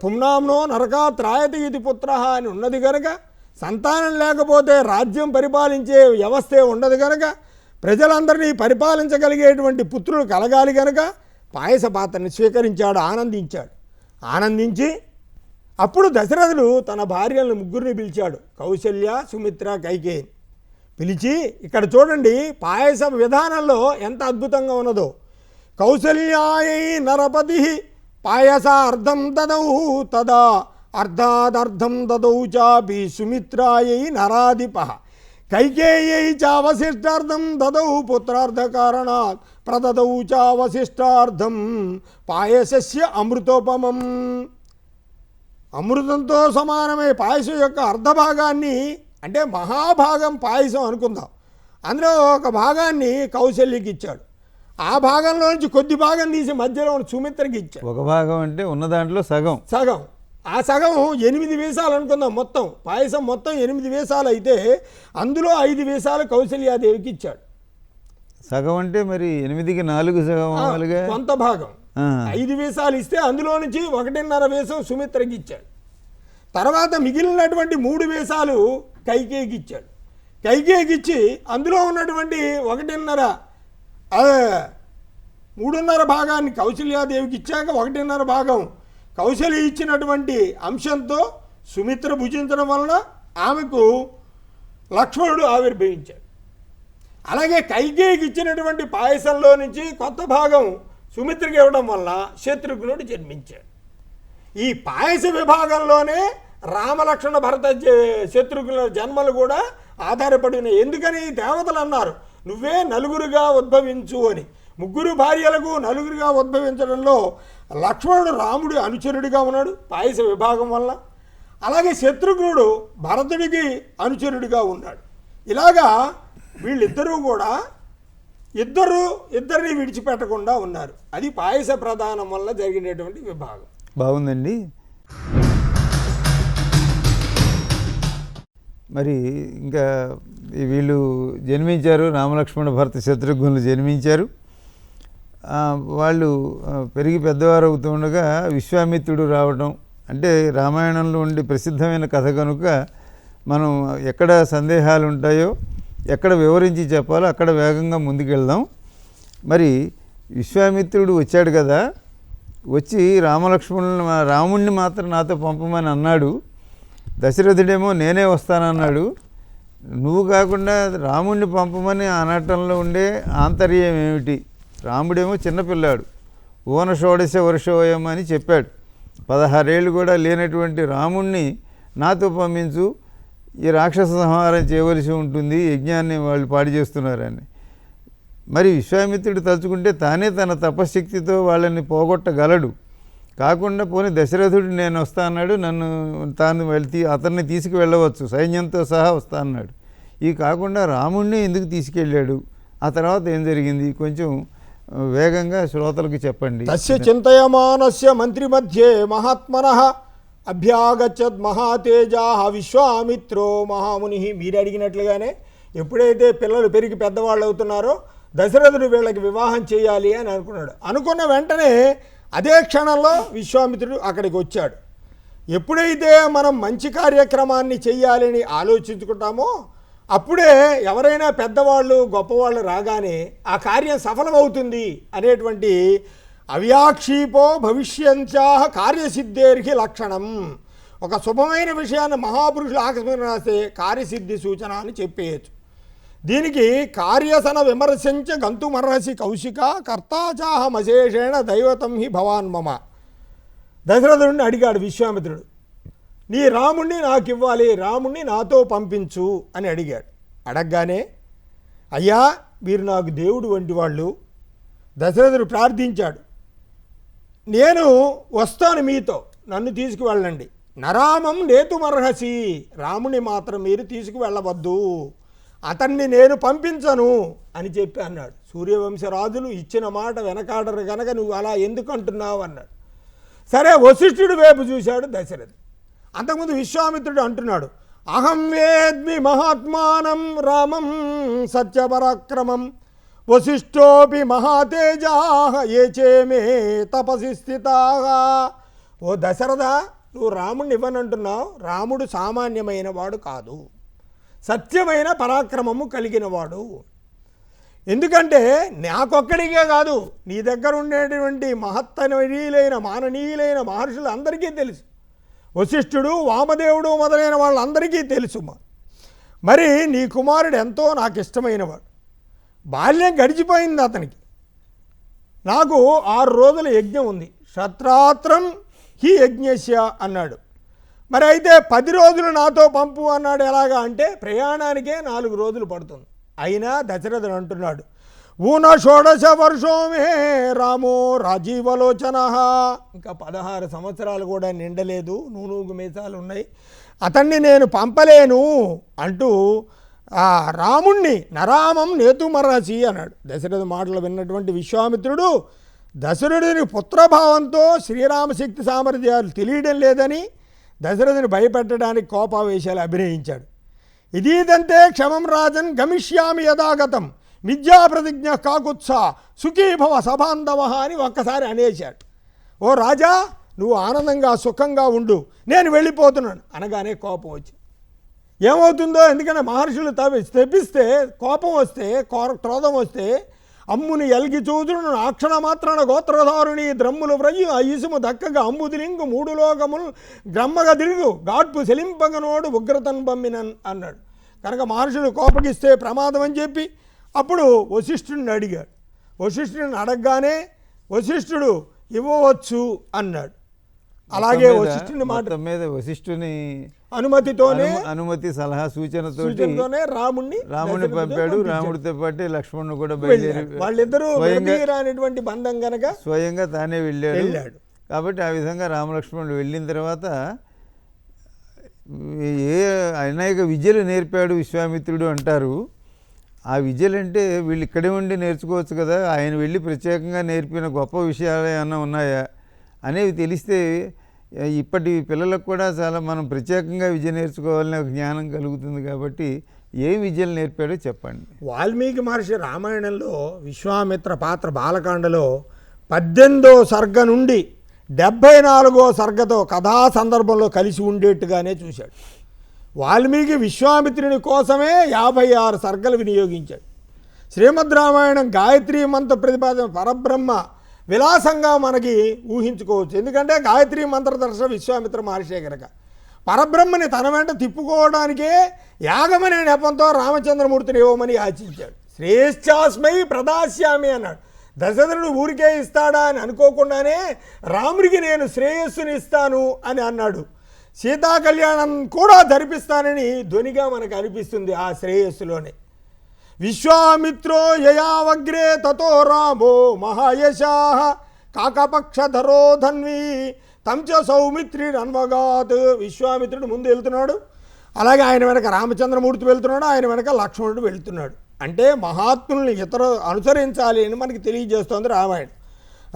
పుంనాంనో నరకా త్రాయతి ఇది పుత్ర అని ఉన్నది కనుక, సంతానం లేకపోతే రాజ్యం పరిపాలించే వ్యవస్థే ఉండదు కనుక, ప్రజలందరినీ పరిపాలించగలిగేటువంటి పుత్రులు కలగాలి కనుక పాయస పాత్రని స్వీకరించాడు, ఆనందించాడు. ఆనందించి అప్పుడు దశరథుడు తన భార్యలను ముగ్గురిని పిలిచాడు, కౌశల్య, సుమిత్ర, కైకేయిని పిలిచి, ఇక్కడ చూడండి పాయస విధానంలో ఎంత అద్భుతంగా ఉన్నదో. కౌశల్యాయై నరపతి పాయసార్థం దదౌ తదా అర్ధాదర్థం దదౌ చాపి సుమిత్రాయై నరాధిప కైకేయ్యై చావశిష్టార్థం దదౌ పుత్రార్థకారణాత్ ప్రదదౌ చావశిష్టార్థం పాయసస్య అమృతోపమం. అమృతంతో సమానమే పాయసం యొక్క అర్ధభాగాన్ని, అంటే మహాభాగం పాయసం అనుకుందాం, అందులో ఒక భాగాన్ని కౌశల్యకి ఇచ్చాడు. ఆ భాగంలో నుంచి కొద్ది భాగం తీసి మధ్యలో సుమిత్రకి ఇచ్చాడు. ఒక భాగం అంటే ఉన్న దాంట్లో సగం. ఆ సగం 8 వీసాలు అనుకుందాం. మొత్తం పాయసం మొత్తం 8 వీసాలు అయితే అందులో 5 వీసాలు కౌశల్యాదేవికి ఇచ్చాడు. సగం అంటే మరి 8కి 4 సగం అవ్వాలిగా. కొంత భాగం 5 వీసాలు ఇస్తే అందులో నుంచి 1.5 వీసం సుమిత్రకి ఇచ్చాడు. తర్వాత మిగిలినటువంటి 3 వీసాలు కైకేయికి ఇచ్చాడు. కైకేయికి ఇచ్చి అందులో ఉన్నటువంటి 3.5 భాగాన్ని కౌశల్యాదేవికి ఇచ్చాక 1.5 భాగం కౌశల్య ఇచ్చినటువంటి అంశంతో సుమిత్ర భుజించడం వలన ఆమెకు లక్ష్మణుడు ఆవిర్భవించాడు. అలాగే కైకేయికి ఇచ్చినటువంటి పాయసంలో నుంచి కొత్త భాగం సుమిత్రకి ఇవ్వడం వల్ల శత్రుఘ్నుడు జన్మించాడు. ఈ పాయస విభాగంలోనే రామలక్ష్మణ భరత శత్రుఘ్నుల జన్మలు కూడా ఆధారపడినాయి. ఎందుకని దేవతలు అన్నారు, నువ్వే నలుగురుగా ఉద్భవించు అని. 3 భార్యలకు నలుగురుగా ఉద్భవించడంలో లక్ష్మణుడు రాముడి అనుచరుడిగా ఉన్నాడు పాయస విభాగం వల్ల. అలాగే శత్రుఘ్నుడు భరతుడికి అనుచరుడిగా ఉన్నాడు. ఇలాగా వీళ్ళిద్దరూ కూడా ఇద్దరిని విడిచిపెట్టకుండా ఉన్నారు. అది పాయస ప్రధానం వల్ల జరిగినటువంటి విభాగం. బాగుందండి. మరి ఇంకా వీళ్ళు జన్మించారు, రామలక్ష్మణ భరత శత్రుఘ్నులు జన్మించారు. వాళ్ళు పెరిగి పెద్దవారు అవుతుండగా విశ్వామిత్రుడు రావడం, అంటే రామాయణంలో ఉండే ప్రసిద్ధమైన కథ కనుక మనం ఎక్కడ సందేహాలు ఉంటాయో ఎక్కడ వివరించి చెప్పాలో అక్కడ వేగంగా ముందుకెళ్దాం. మరి విశ్వామిత్రుడు వచ్చాడు కదా, వచ్చి రాముణ్ణి మాత్రం నాతో పంపమని అన్నాడు. దశరథుడేమో నేనే వస్తానన్నాడు. నువ్వు కాకుండా రాముణ్ణి పంపమని అనటంలో ఉండే ఆంతర్యం ఏమిటి? రాముడేమో చిన్నపిల్లాడు, ఓన షోడశ వర్షోయం అని చెప్పాడు. 16 ఏళ్ళు కూడా లేనటువంటి రాముణ్ణి నాతో పంపించు, ఈ రాక్షస సంహారం చేయవలసి ఉంటుంది, యజ్ఞాన్ని వాళ్ళు పాడు చేస్తున్నారని. మరి విశ్వామిత్రుడు తలుచుకుంటే తానే తన తపశ్శక్తితో వాళ్ళని పోగొట్టగలడు. కాకుండా పోనీ దశరథుడు నేను వస్తా అన్నాడు, నన్ను తాను అతన్ని తీసుకువెళ్ళవచ్చు, సైన్యంతో సహా వస్తా అన్నాడు. ఇది కాకుండా రాముణ్ణి ఎందుకు తీసుకెళ్ళాడు, ఆ తర్వాత ఏం జరిగింది కొంచెం వేగంగా శ్రోతలకు చెప్పండి. తస్య చింతయమానస్య మంత్రి మధ్యే మహాత్మనః అభ్యాగచ్చద్ మహాతేజా విశ్వామిత్రో మహాముని. మీరు అడిగినట్లుగానే ఎప్పుడైతే పిల్లలు పెరిగి పెద్దవాళ్ళు అవుతున్నారో దశరథుడు వీళ్ళకి వివాహం చేయాలి అని అనుకున్నాడు. అనుకున్న వెంటనే అదే క్షణంలో విశ్వామిత్రుడు అక్కడికి వచ్చాడు. ఎప్పుడైతే మనం మంచి కార్యక్రమాన్ని చెయ్యాలని ఆలోచించుకుంటామో అప్పుడే ఎవరైనా పెద్దవాళ్ళు గొప్పవాళ్ళు రాగానే ఆ కార్యం సఫలమవుతుంది అనేటువంటి అవ్యాక్షీపో భవిష్యంచా కార్యసిద్ధేర్హి లక్షణం. ఒక శుభమైన విషయాన్ని మహాపురుషులు ఆకస్మికంగా రాస్తే కార్యసిద్ధి సూచన అని చెప్పేయచ్చు. దీనికి కార్యసన విమర్శించ గంతుమర్హసి కౌశిక కర్తాచాహమశేషేణ దైవతం హి భవాన్ మమ. దశరథుడిని అడిగాడు విశ్వామిత్రుడు, నీ రాముణ్ణి నాకు ఇవ్వాలి, రాముణ్ణి నాతో పంపించు అని అడిగాడు. అడగగానే అయ్యా మీరు నాకు దేవుడు వంటి వాళ్ళు. దశరథుడు ప్రార్థించాడు, నేను వస్తాను మీతో, నన్ను తీసుకువెళ్ళండి. నరామం నేతుమర్హసి, రాముని మాత్రం మీరు తీసుకువెళ్ళవద్దు, అతన్ని నేను పంపించను అని చెప్పి అన్నాడు. సూర్యవంశరాజులు ఇచ్చిన మాట వెనకాడరు కనుక నువ్వు అలా ఎందుకు అంటున్నావు అన్నాడు. సరే వశిష్ఠుడి వైపు చూశాడు దశరథుడు. అంతకుముందు విశ్వామిత్రుడు అంటున్నాడు, అహం వేద్మి మహాత్మానం రామం సత్యపరాక్రమం వశిష్ఠోపి మహాతేజా ఏ చేమే తపసి స్థితా. ఓ దశరథ, నువ్వు రాముడిని ఇవ్వనంటున్నావు. రాముడు సామాన్యమైన వాడు కాదు, సత్యమైన పరాక్రమము కలిగినవాడు. ఎందుకంటే నాకొక్కడికే కాదు, నీ దగ్గర ఉండేటువంటి మహత్తనీయులైన మాననీయులైన మహర్షులు అందరికీ తెలుసు. వశిష్ఠుడు వామదేవుడు మొదలైన వాళ్ళందరికీ తెలుసు. మరి నీ కుమారుడు ఎంతో నాకు ఇష్టమైనవాడు. బాల్యం గడిచిపోయింది అతనికి. నాకు 6 రోజుల యజ్ఞం ఉంది, శత్రాత్రం హి యజ్ఞస్య అన్నాడు. మరి అయితే 10 రోజులు నాతో పంపు అన్నాడు. ఎలాగా అంటే ప్రయాణానికే 4 రోజులు పడుతుంది. అయినా దశరథుడు అంటున్నాడు, ఊన షోడశ వర్షోమే రామో రాజీవలోచన. ఇంకా 16 సంవత్సరాలు కూడా నిండలేదు, నూనూగు మీసాలు ఉన్నాయి, అతన్ని నేను పంపలేను అంటూ ఆ రాముణ్ణి నరామం నేతుమర్హసి అన్నాడు. దశరథ మాటలు విన్నటువంటి విశ్వామిత్రుడు దశరథుని పుత్రభావంతో శ్రీరామశక్తి సామర్థ్యాలు తెలియడం లేదని దశరథుని భయపెట్టడానికి కోపావేశాలు అభినయించాడు. ఇదీదంతే క్షమం రాజన్ గమిష్యామి యథాగతం మిథ్యా ప్రతిజ్ఞ కాకుత్స సుఖీభవ సబాంధవ అని ఒక్కసారి అనేశాడు. ఓ రాజా, నువ్వు ఆనందంగా సుఖంగా ఉండు, నేను వెళ్ళిపోతున్నాను అనగానే కోపం వచ్చి ఏమవుతుందో, ఎందుకంటే మహర్షులు తెప్పిస్తే కోపం వస్తే క్రోధం వస్తే అమ్ముని ఎల్గి చూచును అక్షణ మాత్రాన గోత్రధారుని ద్రమ్ములు వ్రయ్యు ఆ ఇసుము దక్కగా అంబుదిలింగు 3 లోకములు గ్రమ్మగా తిరుగు గాడ్పు సెలింపగనోడు ఉగ్రతన్ బమ్మినన్ అన్నాడు. కనుక మహర్షులు కోపగిస్తే ప్రమాదం అని చెప్పి అప్పుడు వశిష్ఠుడిని అడిగాడు. వశిష్ఠుడిని అడగగానే వశిష్ఠుడు ఇవ్వవచ్చు అన్నాడు. అలాగే వశిష్ఠుని మాట మీద వశిష్ఠుని అనుమతితోనే అనుమతి సలహా సూచనతోనే రాముణ్ణి పంపాడు. రాముడితో పాటు లక్ష్మణుడు కూడా బయలుదేరి వాళ్ళిద్దరూ అనేటువంటి బంధం కనుక స్వయంగా తానే వెళ్ళాడు. కాబట్టి ఆ విధంగా రామలక్ష్మణుడు వెళ్ళిన తర్వాత అనేక విద్యలు నేర్పాడు విశ్వామిత్రుడు అంటారు. ఆ విద్యలంటే వీళ్ళు ఇక్కడే ఉండి నేర్చుకోవచ్చు కదా, ఆయన వెళ్ళి ప్రత్యేకంగా నేర్పిన గొప్ప విషయాలు ఏమన్నా ఉన్నాయా అనేవి తెలిస్తే ఇప్పటి పిల్లలకు కూడా చాలా మనం ప్రత్యేకంగా విద్య నేర్చుకోవాలనే జ్ఞానం కలుగుతుంది. కాబట్టి ఏ విద్యలు నేర్పాడో చెప్పండి. వాల్మీకి మహర్షి రామాయణంలో విశ్వామిత్ర పాత్ర బాలకాండలో 18వ సర్గ నుండి 74వ సర్గతో కథా సందర్భంలో కలిసి ఉండేట్టుగానే చూశాడు. వాల్మీకి విశ్వామిత్రుని కోసమే 56 సర్గలు వినియోగించాడు. శ్రీమద్ రామాయణం గాయత్రీ మంత్ర ప్రతిపాదన పరబ్రహ్మ విలాసంగా మనకి ఊహించుకోవచ్చు. ఎందుకంటే గాయత్రీ మంత్రదర్శ విశ్వామిత్ర మహర్షి కనుక పరబ్రహ్మని తన వెంట తిప్పుకోవడానికే యాగమనే నెపంతో రామచంద్రమూర్తిని ఇవ్వమని యాచించాడు. శ్రేష్ఠాస్మై ప్రదాస్యామి అన్నాడు. దశరథుడు ఊరికే ఇస్తాడా అని అనుకోకుండానే రాముడికి నేను శ్రేయస్సుని ఇస్తాను అని అన్నాడు. సీతా కళ్యాణం కూడా జరిపిస్తానని ధ్వనిగా మనకు అనిపిస్తుంది ఆ శ్రేయస్సులోనే. విశ్వామిత్రో యయావగ్రే తతో రామో మహాయశాః కాకపక్షధరో ధన్వీ తంచ సౌమిత్రి అన్వగాత్. విశ్వామిత్రుడు ముందు వెళ్తున్నాడు, అలాగే ఆయన వెనక రామచంద్రమూర్తి వెళ్తున్నాడు, ఆయన వెనక లక్ష్మణుడు వెళ్తున్నాడు. అంటే మహాత్ముల్ని ఇతరు అనుసరించాలి అని మనకి తెలియజేస్తోంది రామాయణం.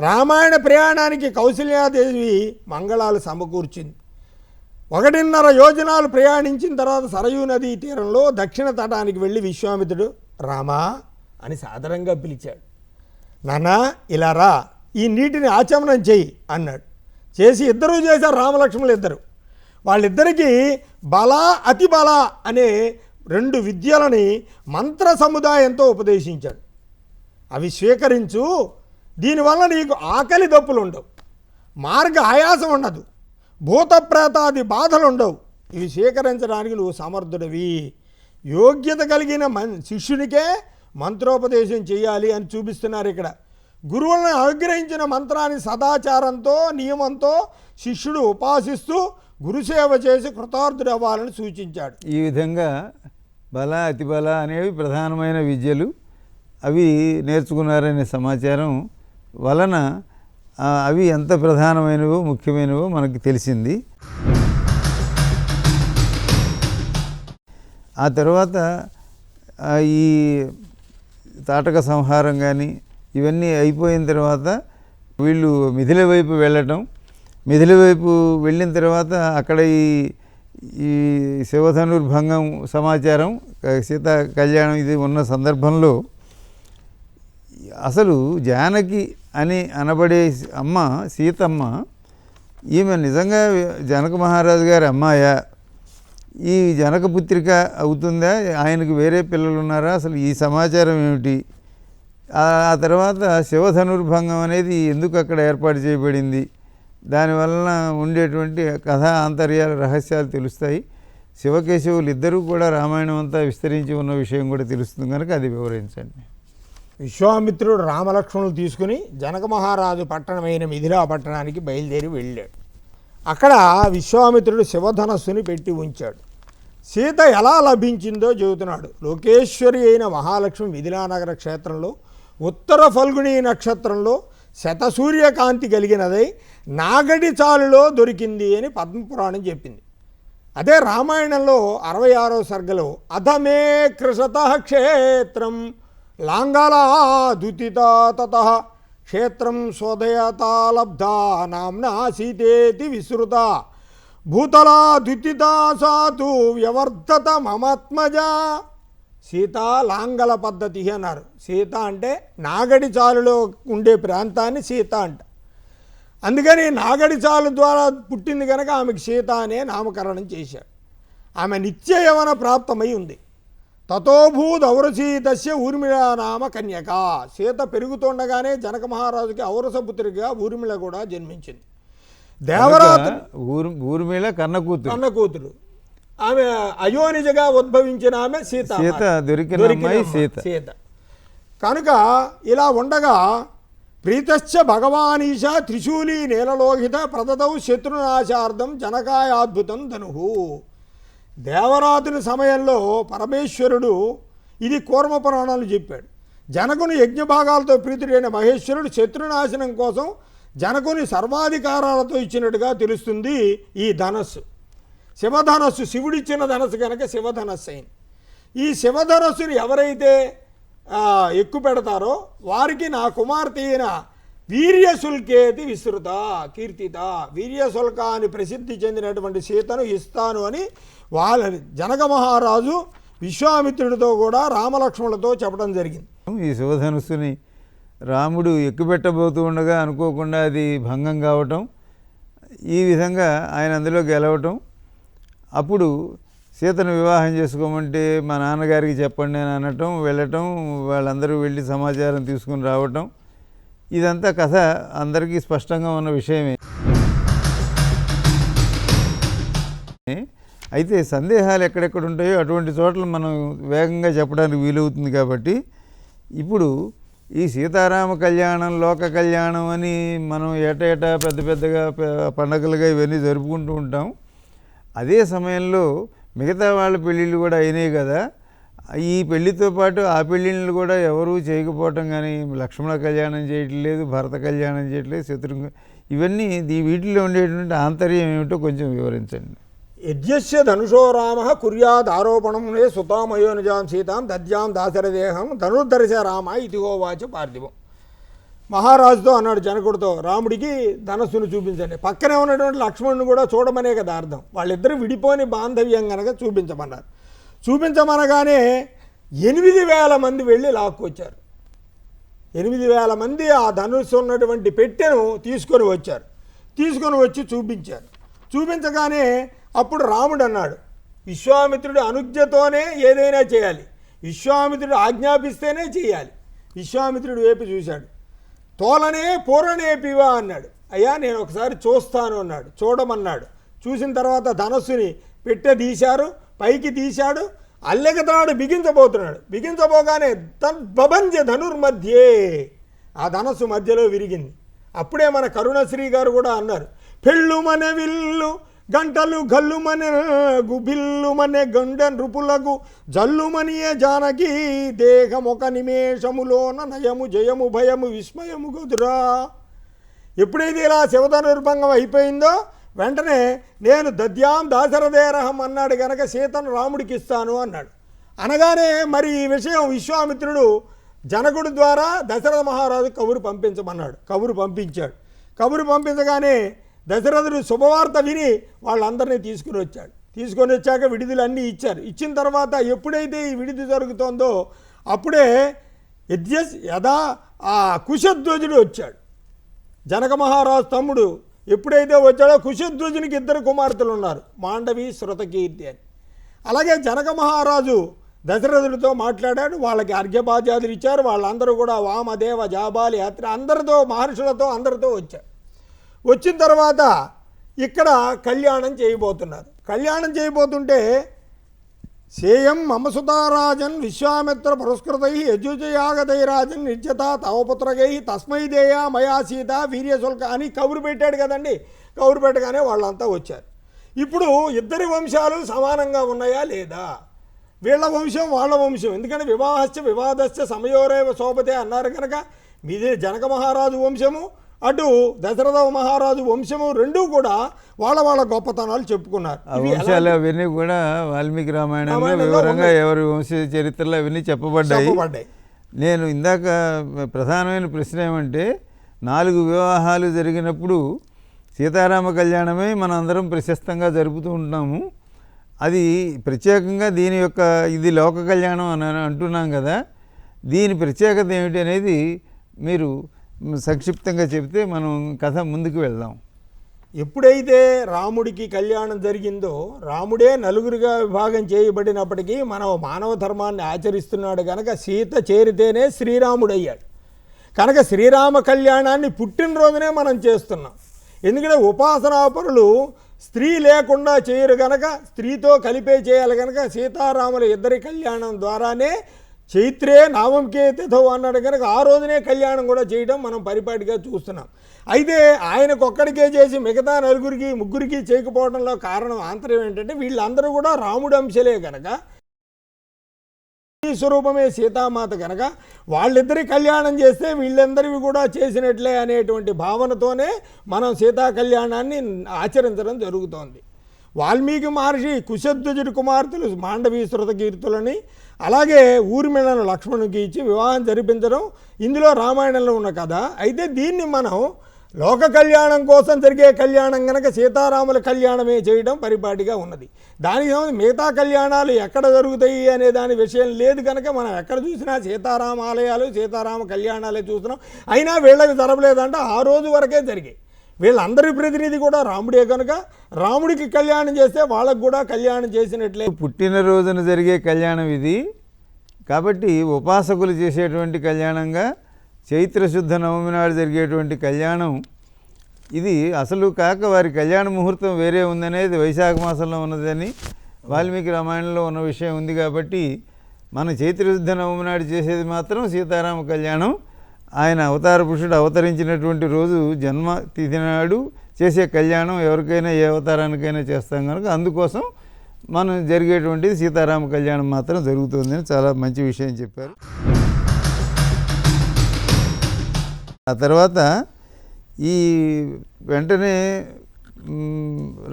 రామాయణ ప్రయాణానికి కౌసల్యాదేవి మంగళాలు సమకూర్చింది. 1.5 యోజనాలు ప్రయాణించిన తర్వాత సరయూ నదీ తీరంలో దక్షిణ తటానికి వెళ్ళి విశ్వామిత్రుడు రామా అని సాదరంగా పిలిచాడు. నాన్న ఇలా రా, ఈ నీటిని ఆచమనం చెయ్యి అన్నాడు. చేసి ఇద్దరూ చేశారు, రామలక్ష్మణులు ఇద్దరు. వాళ్ళిద్దరికీ బల అతి బల అనే 2 విద్యలని మంత్ర సముదాయంతో ఉపదేశించాడు. అవి స్వీకరించు, దీనివల్ల నీకు ఆకలి దప్పులు ఉండవు, మార్గ ఆయాసం ఉండదు, భూతప్రేతాది బాధలు ఉండవు. ఇవి స్వీకరించడానికి నువ్వు సమర్థుడివి. యోగ్యత కలిగిన శిష్యునికే మంత్రోపదేశం చేయాలి అని చూపిస్తున్నారు ఇక్కడ. గురువులను అనుగ్రహించిన మంత్రాన్ని సదాచారంతో నియమంతో శిష్యుడు ఉపాసిస్తూ గురుసేవ చేసి కృతార్థుడు అవ్వాలని సూచించాడు. ఈ విధంగా బల అతిబల అనేవి ప్రధానమైన విద్యలు. అవి నేర్చుకున్నారనే సమాచారం వలన అవి ఎంత ప్రధానమైనవో ముఖ్యమైనవో మనకు తెలిసింది. ఆ తర్వాత ఈ తాటక సంహారం కానీ ఇవన్నీ అయిపోయిన తర్వాత వీళ్ళు మిథిల వైపు వెళ్ళటం, మిథిల వైపు వెళ్ళిన తర్వాత అక్కడ ఈ శివధనుర్భంగం సమాచారం, సీతా కళ్యాణం ఇది ఉన్న సందర్భంలో అసలు జానకి అని అనబడే అమ్మ సీతమ్మ, ఈమె నిజంగా జనక మహారాజు గారి అమ్మాయా, ఈ జనక పుత్రిక అవుతుందా, ఆయనకు వేరే పిల్లలు ఉన్నారా, అసలు ఈ సమాచారం ఏమిటి, ఆ తర్వాత శివధనుర్భంగం అనేది ఎందుకు అక్కడ ఏర్పాటు చేయబడింది, దానివలన ఉండేటువంటి కథా ఆంతర్యాల రహస్యాలు తెలుస్తాయి. శివకేశవులు ఇద్దరూ కూడా రామాయణం అంతా విస్తరించి ఉన్న విషయం కూడా తెలుస్తుంది కనుక అది వివరించండి. విశ్వామిత్రుడు రామలక్ష్మణులు తీసుకుని జనక మహారాజు పట్టణమైన మిథిలా పట్టణానికి బయలుదేరి వెళ్ళాడు. అక్కడ విశ్వామిత్రుడు శివధనస్సుని పెట్టి ఉంచాడు. సీత ఎలా లభించిందో చెబుతున్నాడు. లోకేశ్వరి అయిన మహాలక్ష్మి మిథిలానగర క్షేత్రంలో ఉత్తర ఫల్గుణి నక్షత్రంలో శతసూర్యకాంతి కలిగినదై నాగడి చాలులో దొరికింది అని పద్మపురాణం చెప్పింది. అదే రామాయణంలో 66వ సర్గలో అధమే కృషత క్షేత్రం లాంగలాదుతితా తతః క్షేత్రం శోధయతా లబ్ధా నామ్నా సీతేతి విశ్రుత భూతలా ద్వితితా సాతు వ్యవర్ధత మమాత్మజ. సీత లాంగల పద్ధతి అన్నారు. సీత అంటే నాగడి చాలులో ఉండే ప్రాంతాన్ని సీత అంట. అందుకని నాగడి చాలు ద్వారా పుట్టింది కనుక ఆమెకు సీత అనే నామకరణం చేశాడు. ఆమె నిత్య యవన ప్రాప్తమై ఉంది. తతోభూత్ ఔరసీతస్య ఊర్మిళ నామ కన్యక. సీత పెరుగుతుండగానే జనక మహారాజుకి ఔరసపుత్రిగా ఊర్మిళ కూడా జన్మించింది. దేవరాత్రి ఊర్మిళ కన్న కూతురు. ఆమె అయోనిజగా ఉద్భవించిన ఆమె సీత కనుక ఇలా ఉండగా ప్రీతశ్చ భగవానీశ త్రిశూలి నీలలోహిత ప్రదదౌ శత్రునాశార్థం జనకాయాద్భుతం ధనుహు. దేవరాత్రి సమయంలో పరమేశ్వరుడు ఇది కూర్మ పురాణాలు చెప్పాడు. జనకుని యజ్ఞభాగాలతో ప్రీతుడైన మహేశ్వరుడు శత్రునాశనం కోసం జనకుని సర్వాధికారాలతో ఇచ్చినట్టుగా తెలుస్తుంది ఈ ధనస్సు. శివధనస్సు శివుడిచ్చిన ధనస్సు కనుక శివధనస్సు అయింది. ఈ శివధనస్సుని ఎవరైతే ఎక్కువ పెడతారో వారికి నా కుమార్తె అయిన వీర్యశుల్కేతి విస్తృత కీర్తిత, వీర్యశుల్క అని ప్రసిద్ధి చెందినటువంటి సీతను ఇస్తాను అని వాళ్ళ జనక మహారాజు విశ్వామిత్రుడితో కూడా రామలక్ష్మణులతో చెప్పడం జరిగింది. ఈ శివధనుస్సుని రాముడు ఎక్కుపెట్టబోతూ ఉండగా అనుకోకుండా అది భంగం కావటం, ఈ విధంగా ఆయన అందులో గెలవటం, అప్పుడు సీతను వివాహం చేసుకోమంటే మా నాన్నగారికి చెప్పండి అని అనటం, వెళ్ళటం, వాళ్ళందరూ వెళ్ళి సమాచారం తీసుకుని రావటం, ఇదంతా కథ అందరికీ స్పష్టంగా ఉన్న విషయమే. అయితే సందేహాలు ఎక్కడెక్కడ ఉంటాయో అటువంటి చోట్ల మనం వేగంగా చెప్పడానికి వీలవుతుంది. కాబట్టి ఇప్పుడు ఈ సీతారామ కళ్యాణం, లోక కళ్యాణం అని మనం ఏటా పెద్ద పెద్దగా పండగలుగా ఇవన్నీ జరుపుకుంటూ ఉంటాం. అదే సమయంలో మిగతా వాళ్ళ పెళ్ళిళ్ళు కూడా అయినాయి కదా. ఈ పెళ్ళితో పాటు ఆ పెళ్ళిళ్ళు కూడా ఎవరూ చేయకపోవటం, కానీ లక్ష్మణ కళ్యాణం చేయట్లేదు, భరత కళ్యాణం చేయట్లేదు, శత్రుఘ్న, ఇవన్నీ వీటిలో ఉండేటువంటి ఆంతర్యం ఏమిటో కొంచెం వివరించండి. యజ్ఞస్య ధనుషో రామ కుర్యాద్ ఆరోపణమునే సుతామయోనిజాం సీతాం దద్యాం దాశరథేహం ధనుర్ధర్శ రామ ఇతిగోవాచ పార్థివం. మహారాజుతో అన్నాడు జనకుడితో, రాముడికి ధనస్సును చూపించండి. పక్కనే ఉన్నటువంటి లక్ష్మణుని కూడా చూడమనే కదా అర్థం. వాళ్ళిద్దరూ విడిపోని బాంధవ్యం కనుక చూపించమన్నారు. చూపించమనగానే 8,000 మంది వెళ్ళి లాక్కొచ్చారు. 8,000 మంది ఆ ధనుస్సు ఉన్నటువంటి పెట్టెను తీసుకొని వచ్చారు. తీసుకొని వచ్చి చూపించారు. చూపించగానే అప్పుడు రాముడు అన్నాడు, విశ్వామిత్రుడి అనుజ్ఞతోనే ఏదైనా చేయాలి, విశ్వామిత్రుడు ఆజ్ఞాపిస్తేనే చేయాలి. విశ్వామిత్రుడు వైపు చూశాడు. తోలనే పూరనే పివా అన్నాడు. అయ్యా నేను ఒకసారి చూస్తాను అన్నాడు. చూడమన్నాడు. చూసిన తర్వాత ధనస్సుని పెట్టె తీశారు, పైకి తీశాడు. అల్లెగతాడు బిగించబోతున్నాడు. బిగించబోగానే బభంజ ధనుర్మధ్యే, ఆ ధనస్సు మధ్యలో విరిగింది. అప్పుడే మన కరుణశ్రీ గారు కూడా అన్నారు, పెళ్ళుమనే విల్లు గంటలు గల్లుమనే బిల్లుమనే గండ నృపులకు జల్లుమనియే జానకి దేహం ఒక నిమేషములోన నయము జయము భయము విస్మయము గదురా. ఎప్పుడైతే ఇలా శివధనుర్భంగం అయిపోయిందో వెంటనే నేను దద్యాం దాశరథేరహం అన్నాడు కనుక సీతను రాముడికి ఇస్తాను అన్నాడు. అనగానే మరి ఈ విషయం విశ్వామిత్రుడు జనకుడి ద్వారా దశరథ మహారాజు కబురు పంపించమన్నాడు. కబురు పంపించాడు. కబురు పంపించగానే దశరథుడు శుభవార్త విని వాళ్ళందరినీ తీసుకుని వచ్చాడు. తీసుకొని వచ్చాక విడిదులు అన్నీ ఇచ్చారు. ఇచ్చిన తర్వాత ఎప్పుడైతే ఈ విడిది జరుగుతోందో అప్పుడే యదా ఆ కుశధ్వజుడు వచ్చాడు. జనక మహారాజు తమ్ముడు ఎప్పుడైతే వచ్చాడో కుశధ్వజునికి 2 కుమార్తెలు ఉన్నారు, మాండవి శృతకీర్తి అని. అలాగే జనక మహారాజు దశరథుడితో మాట్లాడాడు. వాళ్ళకి అర్ఘ్యపాద్యాదులు ఇచ్చారు. వాళ్ళందరూ కూడా వామదేవ జాబాలి అత్ర అందరితో మహర్షులతో అందరితో వచ్చారు. వచ్చిన తర్వాత ఇక్కడ కళ్యాణం చేయబోతున్నారు. కళ్యాణం చేయబోతుంటే సేయం మమసుతారాజన్ విశ్వామిత్ర పురస్కృతై యజుజయాగతై రాజన్ నిర్జత తవపుత్రగై తస్మై దేయా మయా సీత వీర్యశుల్క అని కబురు పెట్టాడు కదండి. కబురు పెట్టగానే వాళ్ళంతా వచ్చారు. ఇప్పుడు ఇద్దరి వంశాలు సమానంగా ఉన్నాయా లేదా, వీళ్ళ వంశం వాళ్ళ వంశం, ఎందుకంటే వివాహస్య వివాదస్య సమయోరేవ శోభతే అన్నారు కనుక మీదే జనక మహారాజు వంశము అటు దశరథ మహారాజు వంశము రెండూ కూడా వాళ్ళ వాళ్ళ గొప్పతనాలు చెప్పుకున్నారు. ఆ వంశాలు అవన్నీ కూడా వాల్మీకి రామాయణంలో వివరంగా ఎవరి వంశ చరిత్రలో అవన్నీ చెప్పబడ్డాయి. నేను ఇందాక ప్రధానమైన ప్రశ్న ఏమంటే 4 వివాహాలు జరిగినప్పుడు సీతారామ కళ్యాణమే మనం అందరం ప్రశస్తంగా జరుపుతూ ఉంటాము. అది ప్రత్యేకంగా దీని యొక్క ఇది లోక కళ్యాణం అని అంటున్నాం కదా, దీని ప్రత్యేకత ఏమిటి అనేది మీరు సంక్షిప్తంగా చెబితే మనం కథ ముందుకు వెళ్దాం. ఎప్పుడైతే రాముడికి కళ్యాణం జరిగిందో రాముడే నలుగురుగా విభాగం చేయబడినప్పటికీ మనం మానవ ధర్మాన్ని ఆచరిస్తున్నాడు కనుక సీత చేరితేనే శ్రీరాముడయ్యాడు. కనుక శ్రీరామ కళ్యాణాన్ని పుట్టినరోజునే మనం చేస్తున్నాం. ఎందుకంటే ఉపాసనాపరులు స్త్రీ లేకుండా చేయరు కనుక స్త్రీతో కలిపే చేయాలి కనుక సీతారాముల ఇద్దరి కళ్యాణం ద్వారానే చైత్రే నామంకే తిథౌ అన్నాడు కనుక ఆ రోజునే కళ్యాణం కూడా చేయడం మనం పరిపాటిగా చూస్తున్నాం. అయితే ఆయనకొక్కడికే చేసి మిగతా నలుగురికి ముగ్గురికి చేయకపోవడంలో కారణం ఆంతర్యం ఏంటంటే వీళ్ళందరూ కూడా రాముడి అంశలే కనుక స్వరూపమే సీతామాత కనుక వాళ్ళిద్దరి కళ్యాణం చేస్తే వీళ్ళందరివి కూడా చేసినట్లే అనేటువంటి భావనతోనే మనం సీతా కళ్యాణాన్ని ఆచరించడం జరుగుతోంది. వాల్మీకి మహర్షి కుశధ్వజుడి కుమార్తెలు మాండవి శృతకీర్తులని అలాగే ఊర్మిళను లక్ష్మణునికి ఇచ్చి వివాహం జరిపించడం ఇందులో రామాయణంలో ఉన్న కథ. అయితే దీన్ని మనం లోక కళ్యాణం కోసం జరిగే కళ్యాణం కనుక సీతారాముల కళ్యాణమే చేయడం పరిపాటిగా ఉన్నది. దానికి సంబంధించి మిగతా కళ్యాణాలు ఎక్కడ జరుగుతాయి అనే దాని విషయం లేదు కనుక మనం ఎక్కడ చూసినా సీతారామ ఆలయాలు సీతారామ కళ్యాణాలే చూస్తున్నాం. అయినా వీళ్ళకి జరగలేదంటే ఆ రోజు వరకే జరిగాయి. వీళ్ళందరి ప్రతినిధి కూడా రాముడే కనుక రాముడికి కళ్యాణం చేస్తే వాళ్ళకు కూడా కళ్యాణం చేసినట్లే. పుట్టినరోజున జరిగే కళ్యాణం ఇది కాబట్టి ఉపాసకులు చేసేటువంటి కళ్యాణంగా చైత్రశుద్ధ నవమి నాడు జరిగేటువంటి కళ్యాణం ఇది అసలు కాక వారి కళ్యాణ ముహూర్తం వేరే ఉందనేది వైశాఖ మాసంలో ఉన్నదని వాల్మీకి రామాయణంలో ఉన్న విషయం ఉంది. కాబట్టి మన చైత్రశుద్ధ నవమి నాడు చేసేది మాత్రం సీతారామ కళ్యాణం. ఆయన అవతార పురుషుడు అవతరించినటువంటి రోజు జన్మ తిథి నాడు చేసే కళ్యాణం ఎవరికైనా ఏ అవతారానికైనా చేస్తాం కనుక అందుకోసం మనం జరిగేటువంటిది సీతారామ కళ్యాణం మాత్రం జరుగుతుందని చాలా మంచి విషయం చెప్పారు. ఆ తర్వాత ఈ వెంటనే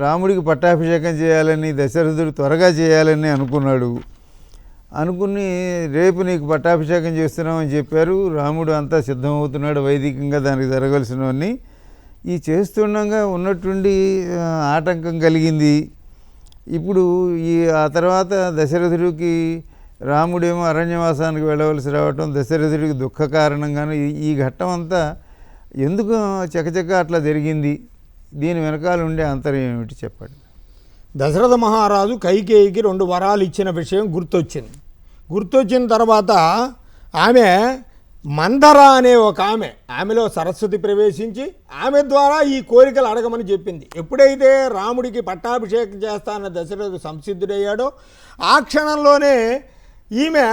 రాముడికి పట్టాభిషేకం చేయాలని దశరథుడు త్వరగా చేయాలని అనుకున్నాడు. అనుకుని రేపు నీకు పట్టాభిషేకం చేస్తున్నామని చెప్పారు. రాముడు అంతా సిద్ధమవుతున్నాడు వైదికంగా దానికి జరగవలసినవన్నీ. ఈ చేస్తుండగా ఉన్నట్టుండి ఆటంకం కలిగింది. ఇప్పుడు ఆ తర్వాత దశరథుడికి రాముడేమో అరణ్యవాసానికి వెళ్ళవలసి రావటం దశరథుడికి దుఃఖ కారణంగాను ఈ ఘట్టం అంతా ఎందుకు చకచక అట్లా జరిగింది, దీని వెనకాల ఉండే అంతరం ఏమిటి చెప్పండి. దశరథ మహారాజు కైకేయికి 2 వరాలు ఇచ్చిన విషయం గుర్తొచ్చింది. గుర్తొచ్చిన తర్వాత ఆమె మందర అనే ఒక ఆమెలో సరస్వతి ప్రవేశించి ఆమె ద్వారా ఈ కోరికలు అడగమని చెప్పింది. ఎప్పుడైతే రాముడికి పట్టాభిషేకం చేస్తానన్న దశరథుడు సంసిద్ధుడయ్యాడో ఆ క్షణంలోనే ఈమె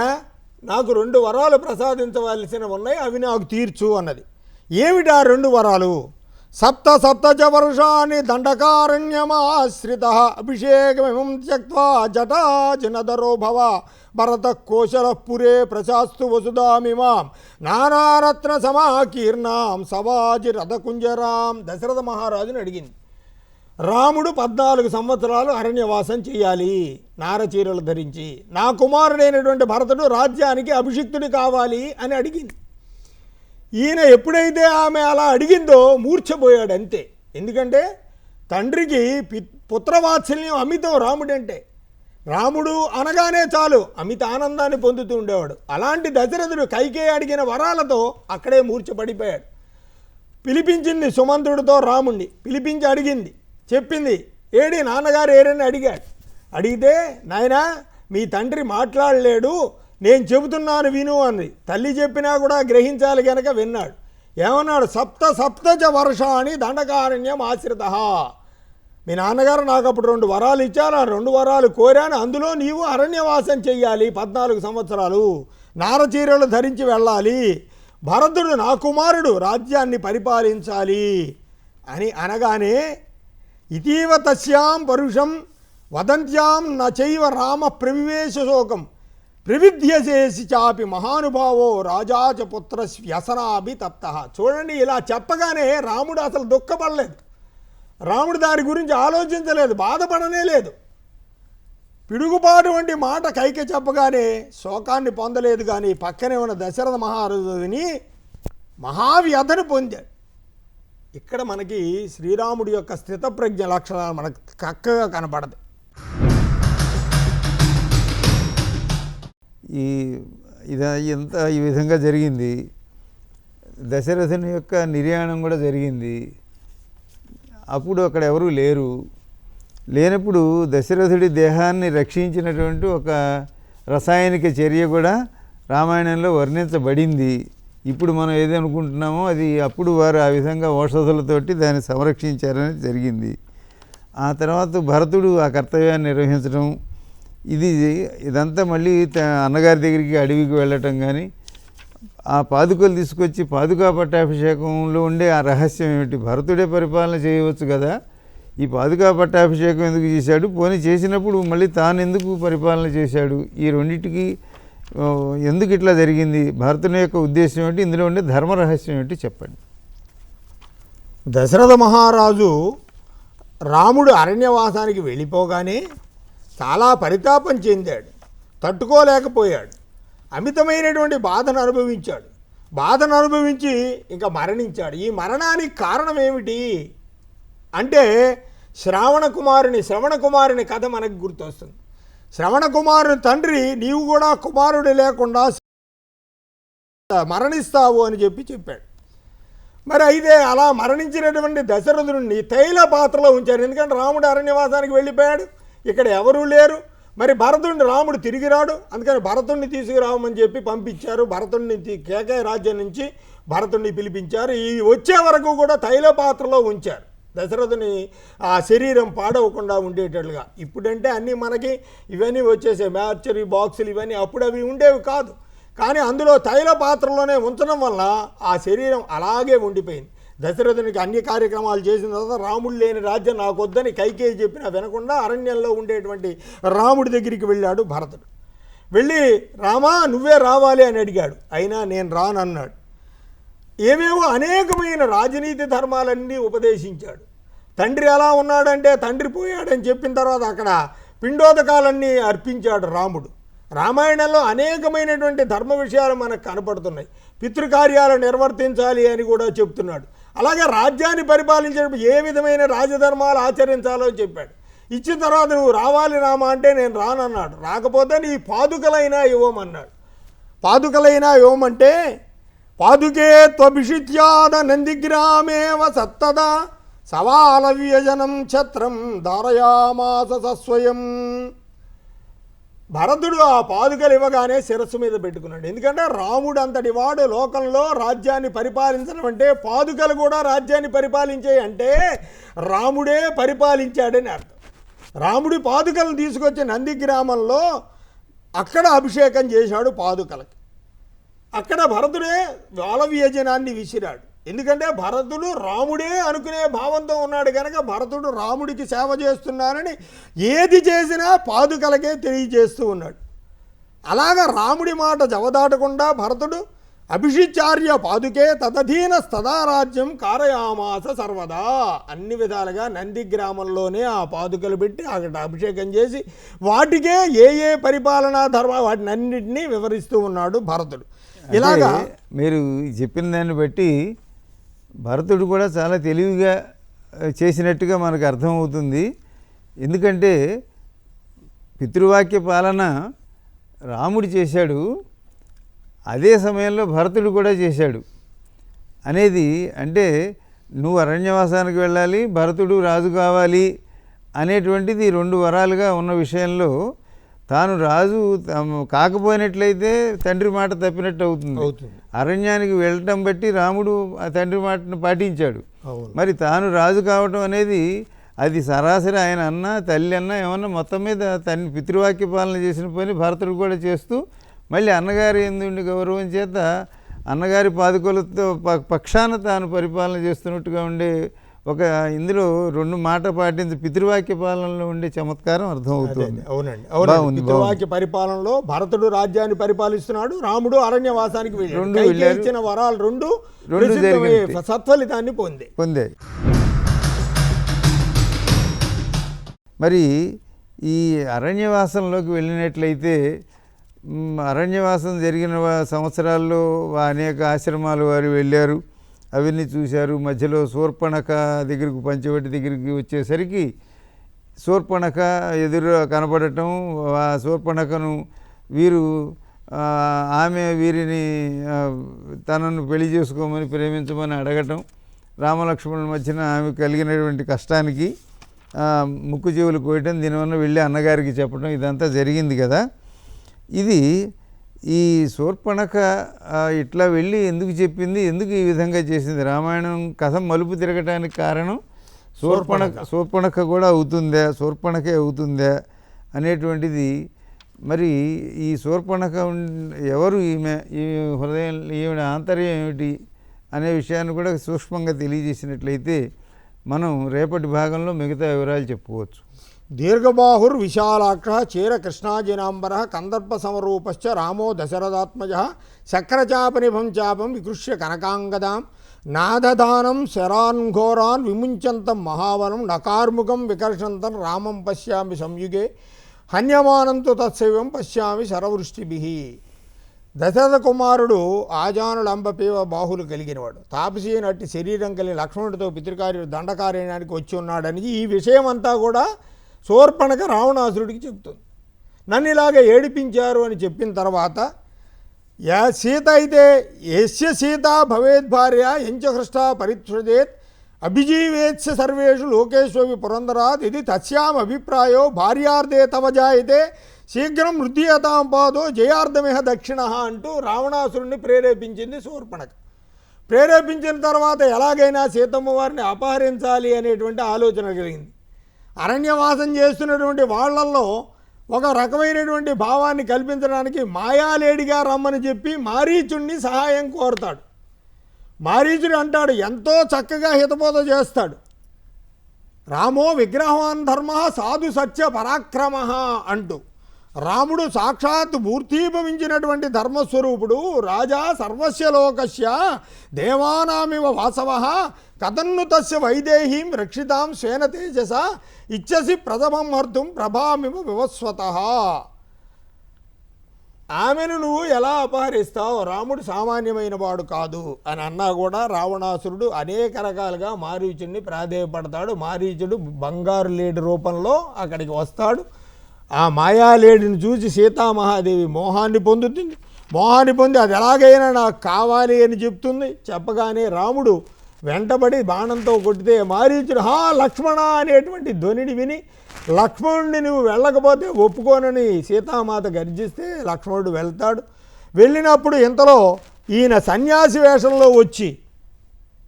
నాకు 2 వరాలు ప్రసాదించవలసినవి ఉన్నాయి, అవి నాకు తీర్చు అన్నది. ఏమిటా 2 వరాలు? సప్త చ వర్షాన్ని దండకారణ్యమాశ్రిత అభిషేకమిమం త్యక్త్వా జటాజినదరో భవ భరత కోశల పురే ప్రశాస్తు వసుధామిమాం నానారత్న సమాకీర్ణాం సవాజి రథకుంజరాం. దశరథ మహారాజుని అడిగింది. రాముడు 14 సంవత్సరాలు అరణ్యవాసం చేయాలి నారచీరలు ధరించి, నా కుమారుడైనటువంటి భరతుడు రాజ్యానికి అభిషిక్తుడు కావాలి అని అడిగింది. ఈయన ఎప్పుడైతే ఆమె అలా అడిగిందో మూర్ఛపోయాడు అంతే. ఎందుకంటే తండ్రికి పుత్రవాత్సల్యం అమితం రాముడంటే. రాముడు అనగానే చాలు అమిత ఆనందాన్ని పొందుతూ ఉండేవాడు. అలాంటి దశరథుడు కైకేయి అడిగిన వరాలతో అక్కడే మూర్ఛపడిపోయాడు. పిలిపించింది సుమంతుడితో రాముణ్ణి పిలిపించి అడిగింది, చెప్పింది. ఏడి నాన్నగారు ఏరని అడిగాడు. అడిగితే నాయనా మీ తండ్రి మాట్లాడలేడు, నేను చెబుతున్నాను విను అంది. తల్లి చెప్పినా కూడా గ్రహించాలి కనుక విన్నాడు. ఏమన్నాడు? సప్త చ వర్షాన్ని దండకారణ్యం ఆశ్రిత. మీ నాన్నగారు నాకు అప్పుడు 2 వరాలు ఇచ్చారు, ఆ 2 వరాలు కోరాను, అందులో నీవు అరణ్యవాసం చెయ్యాలి 14 సంవత్సరాలు, నారచీరలు ధరించి వెళ్ళాలి, భరతుడు నా కుమారుడు రాజ్యాన్ని పరిపాలించాలి అని అనగానే ఇతీవ తస్యాం పరుషం వదంత్యాం నచైవ రామ ప్రవివేశ శోకం ప్రవిధ్యసేసి చాపి మహానుభావో రాజాచ పుత్ర వ్యసనాభి తప్త. చూడండి, ఇలా చెప్పగానే రాముడు అసలు దుఃఖపడలేదు, రాముడు దాని గురించి ఆలోచించలేదు, బాధపడనే లేదు. పిడుగుపాటు వంటి మాట కైకే చెప్పగానే శోకాన్ని పొందలేదు, కానీ పక్కనే ఉన్న దశరథ మహారాజుని మహావ్యధను పొందాడు. ఇక్కడ మనకి శ్రీరాముడి యొక్క స్థితప్రజ్ఞ లక్షణాలు మనకు చక్కగా కనపడదు. ఇంత ఈ విధంగా జరిగింది. దశరథుని యొక్క నిర్యాణం కూడా జరిగింది. అప్పుడు అక్కడ ఎవరూ లేనప్పుడు దశరథుడి దేహాన్ని రక్షించినటువంటి ఒక రసాయనిక చర్య కూడా రామాయణంలో వర్ణించబడింది. ఇప్పుడు మనం ఏదనుకుంటున్నామో అది అప్పుడు వారు ఆ విధంగా ఔషధాలతోటి దాన్ని సంరక్షించారని జరిగింది. ఆ తర్వాత భరతుడు ఆ కర్తవ్యాన్ని నిర్వహించడం, ఇదంతా మళ్ళీ అన్నగారి దగ్గరికి అడవికి వెళ్ళటం, కానీ ఆ పాదుకలు తీసుకొచ్చి పాదుకా పట్టాభిషేకంలో ఉండే ఆ రహస్యం ఏమిటి? భరతుడే పరిపాలన చేయవచ్చు కదా, ఈ పాదుకా పట్టాభిషేకం ఎందుకు చేశాడు? పోనీ చేసినప్పుడు మళ్ళీ తాను ఎందుకు పరిపాలన చేశాడు? ఈ రెండింటికి ఎందుకు ఇట్లా జరిగింది? భరతుని యొక్క ఉద్దేశం ఏంటి? ఇందులో ఉండే ధర్మ రహస్యం ఏంటి చెప్పండి. దశరథ మహారాజు రాముడు అరణ్యవాసానికి వెళ్ళిపోగానే చాలా పరితాపం చెందాడు, తట్టుకోలేకపోయాడు, అమితమైనటువంటి బాధను అనుభవించాడు. బాధను అనుభవించి ఇంకా మరణించాడు. ఈ మరణానికి కారణం ఏమిటి అంటే శ్రవణ కుమారుని కథ మనకు గుర్తొస్తుంది. శ్రవణ కుమారుని తండ్రి నీవు కూడా కుమారుడు లేకుండా మరణిస్తావు అని చెప్పాడు. మరి అయితే అలా మరణించినటువంటి దశరథుడిని తైల పాత్రలో ఉంచారు. ఎందుకంటే రాముడు అరణ్యవాసానికి వెళ్ళిపోయాడు, ఇక్కడ ఎవరూ లేరు. మరి భరతుడిని రాముడు తిరిగి రాడు, అందుకని భరతుడిని తీసుకురావమని చెప్పి పంపించారు. భరతుడిని కేకయ రాజ్యం నుంచి భరతుడిని పిలిపించారు. ఈ వచ్చే వరకు కూడా తైల పాత్రలో ఉంచారు దశరథుని ఆ శరీరం పాడవకుండా ఉండేటట్లుగా. ఇప్పుడంటే అన్నీ మనకి ఇవన్నీ వచ్చేసాయి, మ్యార్చరీ బాక్సులు ఇవన్నీ, అప్పుడు అవి ఉండేవి కాదు. కానీ అందులో తైల పాత్రలోనే ఉంచడం వల్ల ఆ శరీరం అలాగే ఉండిపోయింది. దశరథునికి అన్ని కార్యక్రమాలు చేసిన తర్వాత రాముడు లేని రాజ్యం నాకు వద్దని కైకేయి చెప్పినా వినకుండా అరణ్యంలో ఉండేటువంటి రాముడి దగ్గరికి వెళ్ళాడు భరతుడు. వెళ్ళి రామా నువ్వే రావాలి అని అడిగాడు. అయినా నేను రానన్నాడు. ఏవేవో అనేకమైన రాజనీతి ధర్మాలన్నీ ఉపదేశించాడు. తండ్రి ఎలా ఉన్నాడంటే తండ్రి పోయాడని చెప్పిన తర్వాత అక్కడ పిండోదకాలన్నీ అర్పించాడు రాముడు. రామాయణంలో అనేకమైనటువంటి ధర్మ విషయాలు మనకు కనపడుతున్నాయి. పితృకార్యాలు నిర్వర్తించాలి అని కూడా చెప్తున్నాడు. అలాగే రాజ్యాన్ని పరిపాలించేటప్పుడు ఏ విధమైన రాజధర్మాలు ఆచరించాలో చెప్పాడు. ఇచ్చిన తర్వాత నువ్వు రావాలి రామా అంటే నేను రానన్నాడు. రాకపోతే నీ పాదుకలైనా ఇవ్వమన్నాడు. పాదుకలైనా ఇవ్వమంటే పాదుకే త్వభిషిత్యాద నందిగ్రామేవ సత్తదా సవాల వ్యజనం ఛత్రం ధారయామాస సస్వయం. భరతుడు ఆ పాదుకలు ఇవ్వగానే శిరస్సు మీద పెట్టుకున్నాడు. ఎందుకంటే రాముడు అంతటి వాడు లోకంలో రాజ్యాన్ని పరిపాలించడం అంటే పాదుకలు కూడా రాజ్యాన్ని పరిపాలించే అంటే రాముడే పరిపాలించాడని అర్థం. రాముడి పాదుకలను తీసుకొచ్చి నందిగ్రామంలో అక్కడ అభిషేకం చేశాడు పాదుకలకి. అక్కడ భరతుడే వాలవ్యజనాన్ని విసిరాడు. ఎందుకంటే భరతుడు రాముడే అనుకునే భావంతో ఉన్నాడు కనుక భరతుడు రాముడికి సేవ చేస్తున్నానని ఏది చేసినా పాదుకలకే తెలియజేస్తూ ఉన్నాడు. అలాగా రాముడి మాట జవదాటకుండా భరతుడు అభిషిచార్య పాదుకే తదధీన స్తదారాజ్యం కారయామాస సర్వదా. అన్ని విధాలుగా నందిగ్రామంలోనే ఆ పాదుకలు పెట్టి అక్కడ అభిషేకం చేసి వాటికే ఏ ఏ పరిపాలనా ధర్మ వాటిని అన్నింటినీ వివరిస్తూ ఉన్నాడు భరతుడు. ఇలాగా మీరు చెప్పిన దాన్ని బట్టి భరతుడు కూడా చాలా తెలివిగా చేసినట్టుగా మనకు అర్థమవుతుంది. ఎందుకంటే పితృవాక్య పాలన రాముడు చేశాడు, అదే సమయంలో భరతుడు కూడా చేశాడు అనేది. అంటే నువ్వు అరణ్యవాసానికి వెళ్ళాలి, భరతుడు రాజు కావాలి అనేటువంటిది రెండు వరాలుగా ఉన్న విషయంలో తాను రాజు కాకపోయినట్లయితే తండ్రి మాట తప్పినట్టు అవుతుంది. అరణ్యానికి వెళ్ళటం బట్టి రాముడు ఆ తండ్రి మాటను పాటించాడు. మరి తాను రాజు కావటం అనేది అది సరాసరి ఆయన అన్న తల్లి అన్న ఏమన్నా మొత్తం మీద తన పితృవాక్య పాలన చేసిన పని భరతుడు కూడా చేస్తూ మళ్ళీ అన్నగారి ఎందుండి గౌరవం చేత అన్నగారి పాదుకలతో పక్షాన తాను పరిపాలన చేస్తున్నట్టుగా ఉండే ఒక ఇందులో రెండు మాట పాటించి పితృవాక్య పాలనలో ఉండే చమత్కారం అర్థమవుతుంది. అవునండి, అవునండి. పితృవాక్య పరిపాలనలో భరతుడు రాజ్యాన్ని పరిపాలిస్తున్నాడు, రాముడు అరణ్యవాసానికి వెళ్ళాడు. ఇచ్చిన వరాలు రెండు సత్ఫలితాన్ని పొందాయి. మరి ఈ అరణ్యవాసంలోకి వెళ్ళినట్లయితే అరణ్యవాసం జరిగిన సంవత్సరాల్లో అనేక ఆశ్రమాలు వారు వెళ్ళారు, అవన్నీ చూశారు. మధ్యలో శూర్పణఖ దగ్గరకు పంచవటి దగ్గరికి వచ్చేసరికి శూర్పణఖ ఎదురు కనపడటం, ఆ శూర్పణఖను వీరు ఆమె వీరిని తనను పెళ్లి చేసుకోమని ప్రేమించమని అడగటం, రామలక్ష్మణుల మధ్యన ఆమె కలిగినటువంటి కష్టానికి ముక్కు చెవులు కోయటం, దీనివల్ల వెళ్ళి అన్నగారికి చెప్పడం, ఇదంతా జరిగింది కదా. ఇది ఈ శూర్పణఖ ఇట్లా వెళ్ళి ఎందుకు చెప్పింది, ఎందుకు ఈ విధంగా చేసింది, రామాయణం కథ మలుపు తిరగటానికి కారణం శూర్పణఖ కూడా అవుతుందా, శూర్పణఖే అవుతుందా అనేటువంటిది. మరి ఈ శూర్పణఖ ఎవరు, ఈ హృదయం, ఈమె ఆంతర్యం ఏమిటి అనే విషయాన్ని కూడా సూక్ష్మంగా తెలియజేసినట్లయితే మనం రేపటి భాగంలో మిగతా వివరాలు చెప్పుకోవచ్చు. దీర్ఘబాహుర్ విశాలాక్ష చీర కృష్ణాజినాంబర కందర్ప సమరూపశ్చ రామో దశరథాత్మజ శక్రచాపనిభం చాపం వికృష్య కనకాంగదాం నాదధానం శరాన్ఘోరాన్ విముంచంతం మహావనం నకార్ముఖం వికర్షంతం రామం పశ్యామి సంయుగే హన్యమానంతు తత్సైవం పశ్యామి శరవృష్టిభిః. దశరథ కుమారుడు ఆజానులంబపేవ బాహులు కలిగినవాడు, తాపసి నట్టి శరీరం కలిగిన లక్ష్మణుడితో పితృకార్య దండకార్యానికి వచ్చి ఉన్నాడని ఈ విషయం అంతా కూడా శూర్పణఖ రావణాసురుడికి చెప్తుంది. నన్ను ఇలాగ ఏడిపించారు అని చెప్పిన తర్వాత సీత అయితే యస్య సీత భవేద్ భార్య ఎంచ హృష్ట పరిత్సృజేత్ అభిజీవేత్స్య సర్వేషు లోకేష్వపి పురందరాత్ ఇది తస్యాం అభిప్రాయో భార్యార్థే తవ జాయతే శీఘ్రం వృద్ధియతాం పాదో జయార్థమిహ దక్షిణ అంటూ రావణాసురుణ్ణి ప్రేరేపించింది శూర్పణఖ. ప్రేరేపించిన తర్వాత ఎలాగైనా సీతమ్మ వారిని అపహరించాలి అనేటువంటి ఆలోచన కలిగింది. అరణ్యవాసం చేస్తున్నటువంటి వాళ్ళల్లో ఒక రకమైనటువంటి భావాన్ని కల్పించడానికి మాయాలేడిగా రమ్మని చెప్పి మారీచుడిని సహాయం కోరుతాడు. మారీచుడు అంటాడు, ఎంతో చక్కగా హితబోధ చేస్తాడు. రామో విగ్రహవాన్ ధర్మ సాధు సత్య పరాక్రమ అంటూ రాముడు సాక్షాత్ మూర్తీభవించినటువంటి ధర్మస్వరూపుడు. రాజా సర్వస్య లోకస్య దేవానామివ వాసవ కథన్ను తస్య వైదేహీం రక్షితాం స్వేన తేజస ఇచ్చసి ప్రథమం హర్తుం ప్రభామివ వివస్వతః. ఆమెను నువ్వు ఎలా అపహరిస్తావు? రాముడు సామాన్యమైన వాడు కాదు అని అన్నా కూడా రావణాసురుడు అనేక రకాలుగా మారీచుడిని ప్రాధేయపడతాడు. మారీచుడు బంగారు లేడి రూపంలో అక్కడికి వస్తాడు. ఆ మాయాలేడిని చూసి సీతామహాదేవి మోహాన్ని పొందుతుంది. మోహాన్ని పొంది అది ఎలాగైనా నాకు కావాలి అని చెప్తుంది. చెప్పగానే రాముడు వెంటబడి బాణంతో కొట్టితే మారీచుడు లక్ష్మణ అనేటువంటి ధ్వనిని విని లక్ష్మణుడిని నువ్వు వెళ్ళకపోతే ఒప్పుకోనని సీతామాత గర్జిస్తే లక్ష్మణుడు వెళ్తాడు. వెళ్ళినప్పుడు ఇంతలో ఈయన సన్యాసి వేషంలో వచ్చి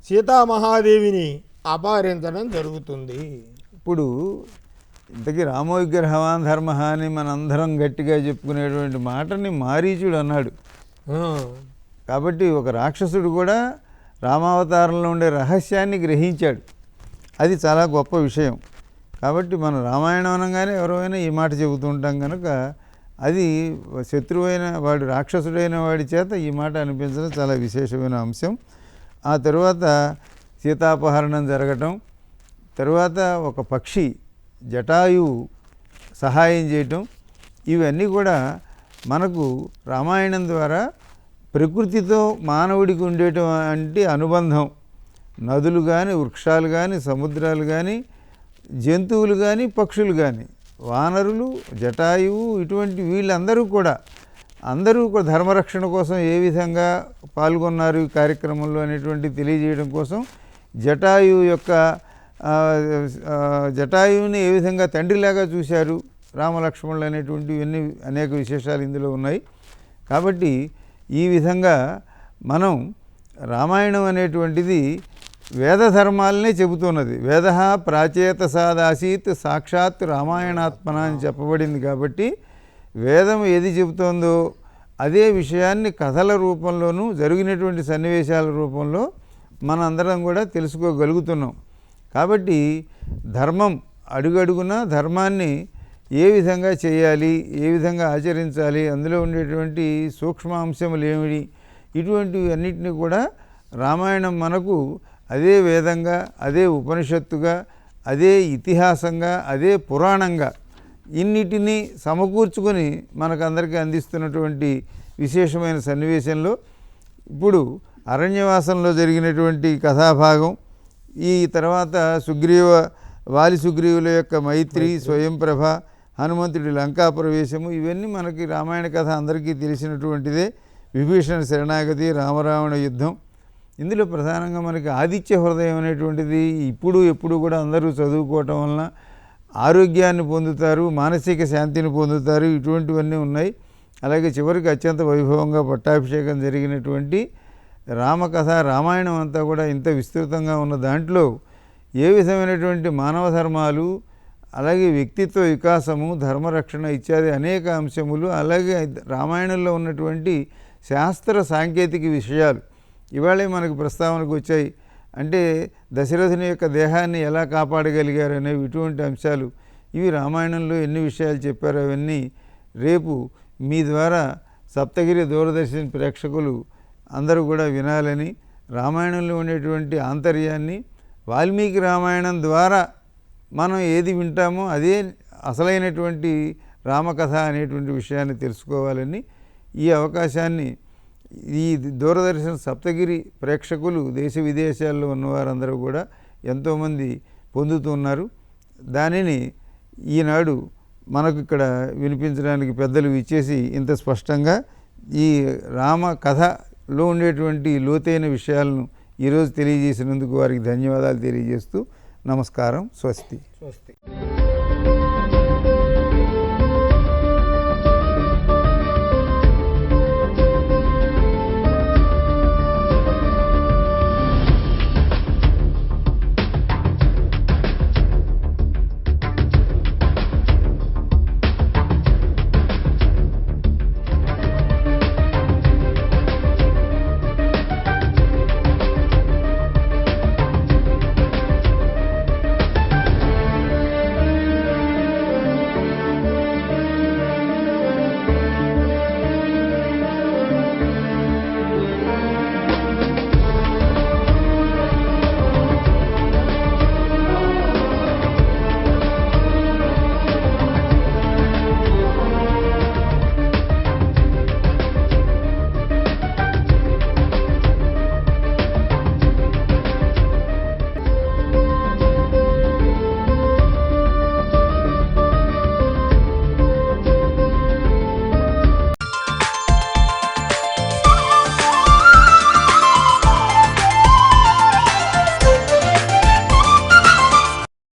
సీతామహాదేవిని అపహరించడం జరుగుతుంది. ఇప్పుడు ఇంతకీ రామో విగ్రహవాన్ ధర్మ అని మనందరం గట్టిగా చెప్పుకునేటువంటి మాటని మారీచుడు అన్నాడు. కాబట్టి ఒక రాక్షసుడు కూడా రామావతారంలో ఉండే రహస్యాన్ని గ్రహించాడు. అది చాలా గొప్ప విషయం. కాబట్టి మనం రామాయణం అనగానే ఎవరైనా ఈ మాట చెబుతూ ఉంటాం కనుక అది శత్రువైన వాడు రాక్షసుడైన వాడి చేత ఈ మాట అనిపించడం చాలా విశేషమైన అంశం. ఆ తరువాత సీతాపహరణం జరగటం, తరువాత ఒక పక్షి జటాయువు సహాయం చేయటం, ఇవన్నీ కూడా మనకు రామాయణం ద్వారా ప్రకృతితో మానవుడికి ఉండేటువంటి అనుబంధం, నదులు కానీ వృక్షాలు కానీ సముద్రాలు కానీ జంతువులు కానీ పక్షులు కానీ వానరులు జటాయువు ఇటువంటి వీళ్ళందరూ కూడా ధర్మరక్షణ కోసం ఏ విధంగా పాల్గొన్నారు ఈ కార్యక్రమంలో అనేటువంటి తెలియజేయడం కోసం జటాయువుని ఏ విధంగా తండ్రిలాగా చూశారు రామలక్ష్మణులు అనేటువంటి ఇవన్నీ అనేక విశేషాలు ఇందులో ఉన్నాయి. కాబట్టి ఈ విధంగా మనం రామాయణం అనేటువంటిది వేద ధర్మాలనే చెబుతున్నది. వేద ప్రాచేతసాదాసీత్ సాక్షాత్ రామాయణాత్మన అని చెప్పబడింది. కాబట్టి వేదం ఏది చెబుతోందో అదే విషయాన్ని కథల రూపంలోనూ జరిగినటువంటి సన్నివేశాల రూపంలో మనందరం కూడా తెలుసుకోగలుగుతున్నాం. కాబట్టి ధర్మం అడుగడుగున ధర్మాన్ని ఏ విధంగా చేయాలి, ఏ విధంగా ఆచరించాలి, అందులో ఉండేటువంటి సూక్ష్మాంశములు ఏమిటి, ఇటువంటివి అన్నిటినీ కూడా రామాయణం మనకు అదే వేదంగా, అదే ఉపనిషత్తుగా, అదే ఇతిహాసంగా, అదే పురాణంగా ఇన్నిటినీ సమకూర్చుకొని మనకందరికీ అందిస్తున్నటువంటి విశేషమైన సన్నివేశంలో ఇప్పుడు అరణ్యవాసంలో జరిగినటువంటి కథాభాగం, ఈ తర్వాత వాలి సుగ్రీవుల యొక్క మైత్రి, స్వయంప్రభ, హనుమంతుడి లంకా ప్రవేశము, ఇవన్నీ మనకి రామాయణ కథ అందరికీ తెలిసినటువంటిదే. విభీషణ శరణాగతి, రామరావణ యుద్ధం, ఇందులో ప్రధానంగా మనకి ఆదిత్య హృదయం అనేటువంటిది ఎప్పుడు కూడా అందరూ చదువుకోవటం వలన ఆరోగ్యాన్ని పొందుతారు, మానసిక శాంతిని పొందుతారు, ఇటువంటివన్నీ ఉన్నాయి. అలాగే చివరికి అత్యంత వైభవంగా పట్టాభిషేకం జరిగినటువంటి రామకథ, రామాయణం అంతా కూడా ఇంత విస్తృతంగా ఉన్న దాంట్లో ఏ విధమైనటువంటి మానవ ధర్మాలు, అలాగే వ్యక్తిత్వ వికాసము, ధర్మరక్షణ ఇత్యాది అనేక అంశములు, అలాగే రామాయణంలో ఉన్నటువంటి శాస్త్ర సాంకేతిక విషయాలు ఇవాళే మనకు ప్రస్తావనకు వచ్చాయి. అంటే దశరథుని యొక్క దేహాన్ని ఎలా కాపాడగలిగారు అనేవి ఇటువంటి అంశాలు, ఇవి రామాయణంలో ఎన్ని విషయాలు చెప్పారో అవన్నీ రేపు మీ ద్వారా సప్తగిరి దూరదర్శన్ ప్రేక్షకులు అందరూ కూడా వినాలని, రామాయణంలో ఉండేటువంటి ఆంతర్యాన్ని వాల్మీకి రామాయణం ద్వారా మనం ఏది వింటామో అదే అసలైనటువంటి రామకథ అనేటువంటి విషయాన్ని తెలుసుకోవాలని ఈ అవకాశాన్ని ఈ దూరదర్శన్ సప్తగిరి ప్రేక్షకులు దేశ విదేశాల్లో ఉన్నవారందరూ కూడా ఎంతోమంది పొందుతున్నారు. దానిని ఈనాడు మనకు ఇక్కడ వినిపించడానికి పెద్దలు ఇచ్చేసి ఇంత స్పష్టంగా ఈ రామ కథలో ఉండేటువంటి లోతైన విషయాలను ఈరోజు తెలియజేసినందుకు వారికి ధన్యవాదాలు తెలియజేస్తూ నమస్కారం. స్వస్తి.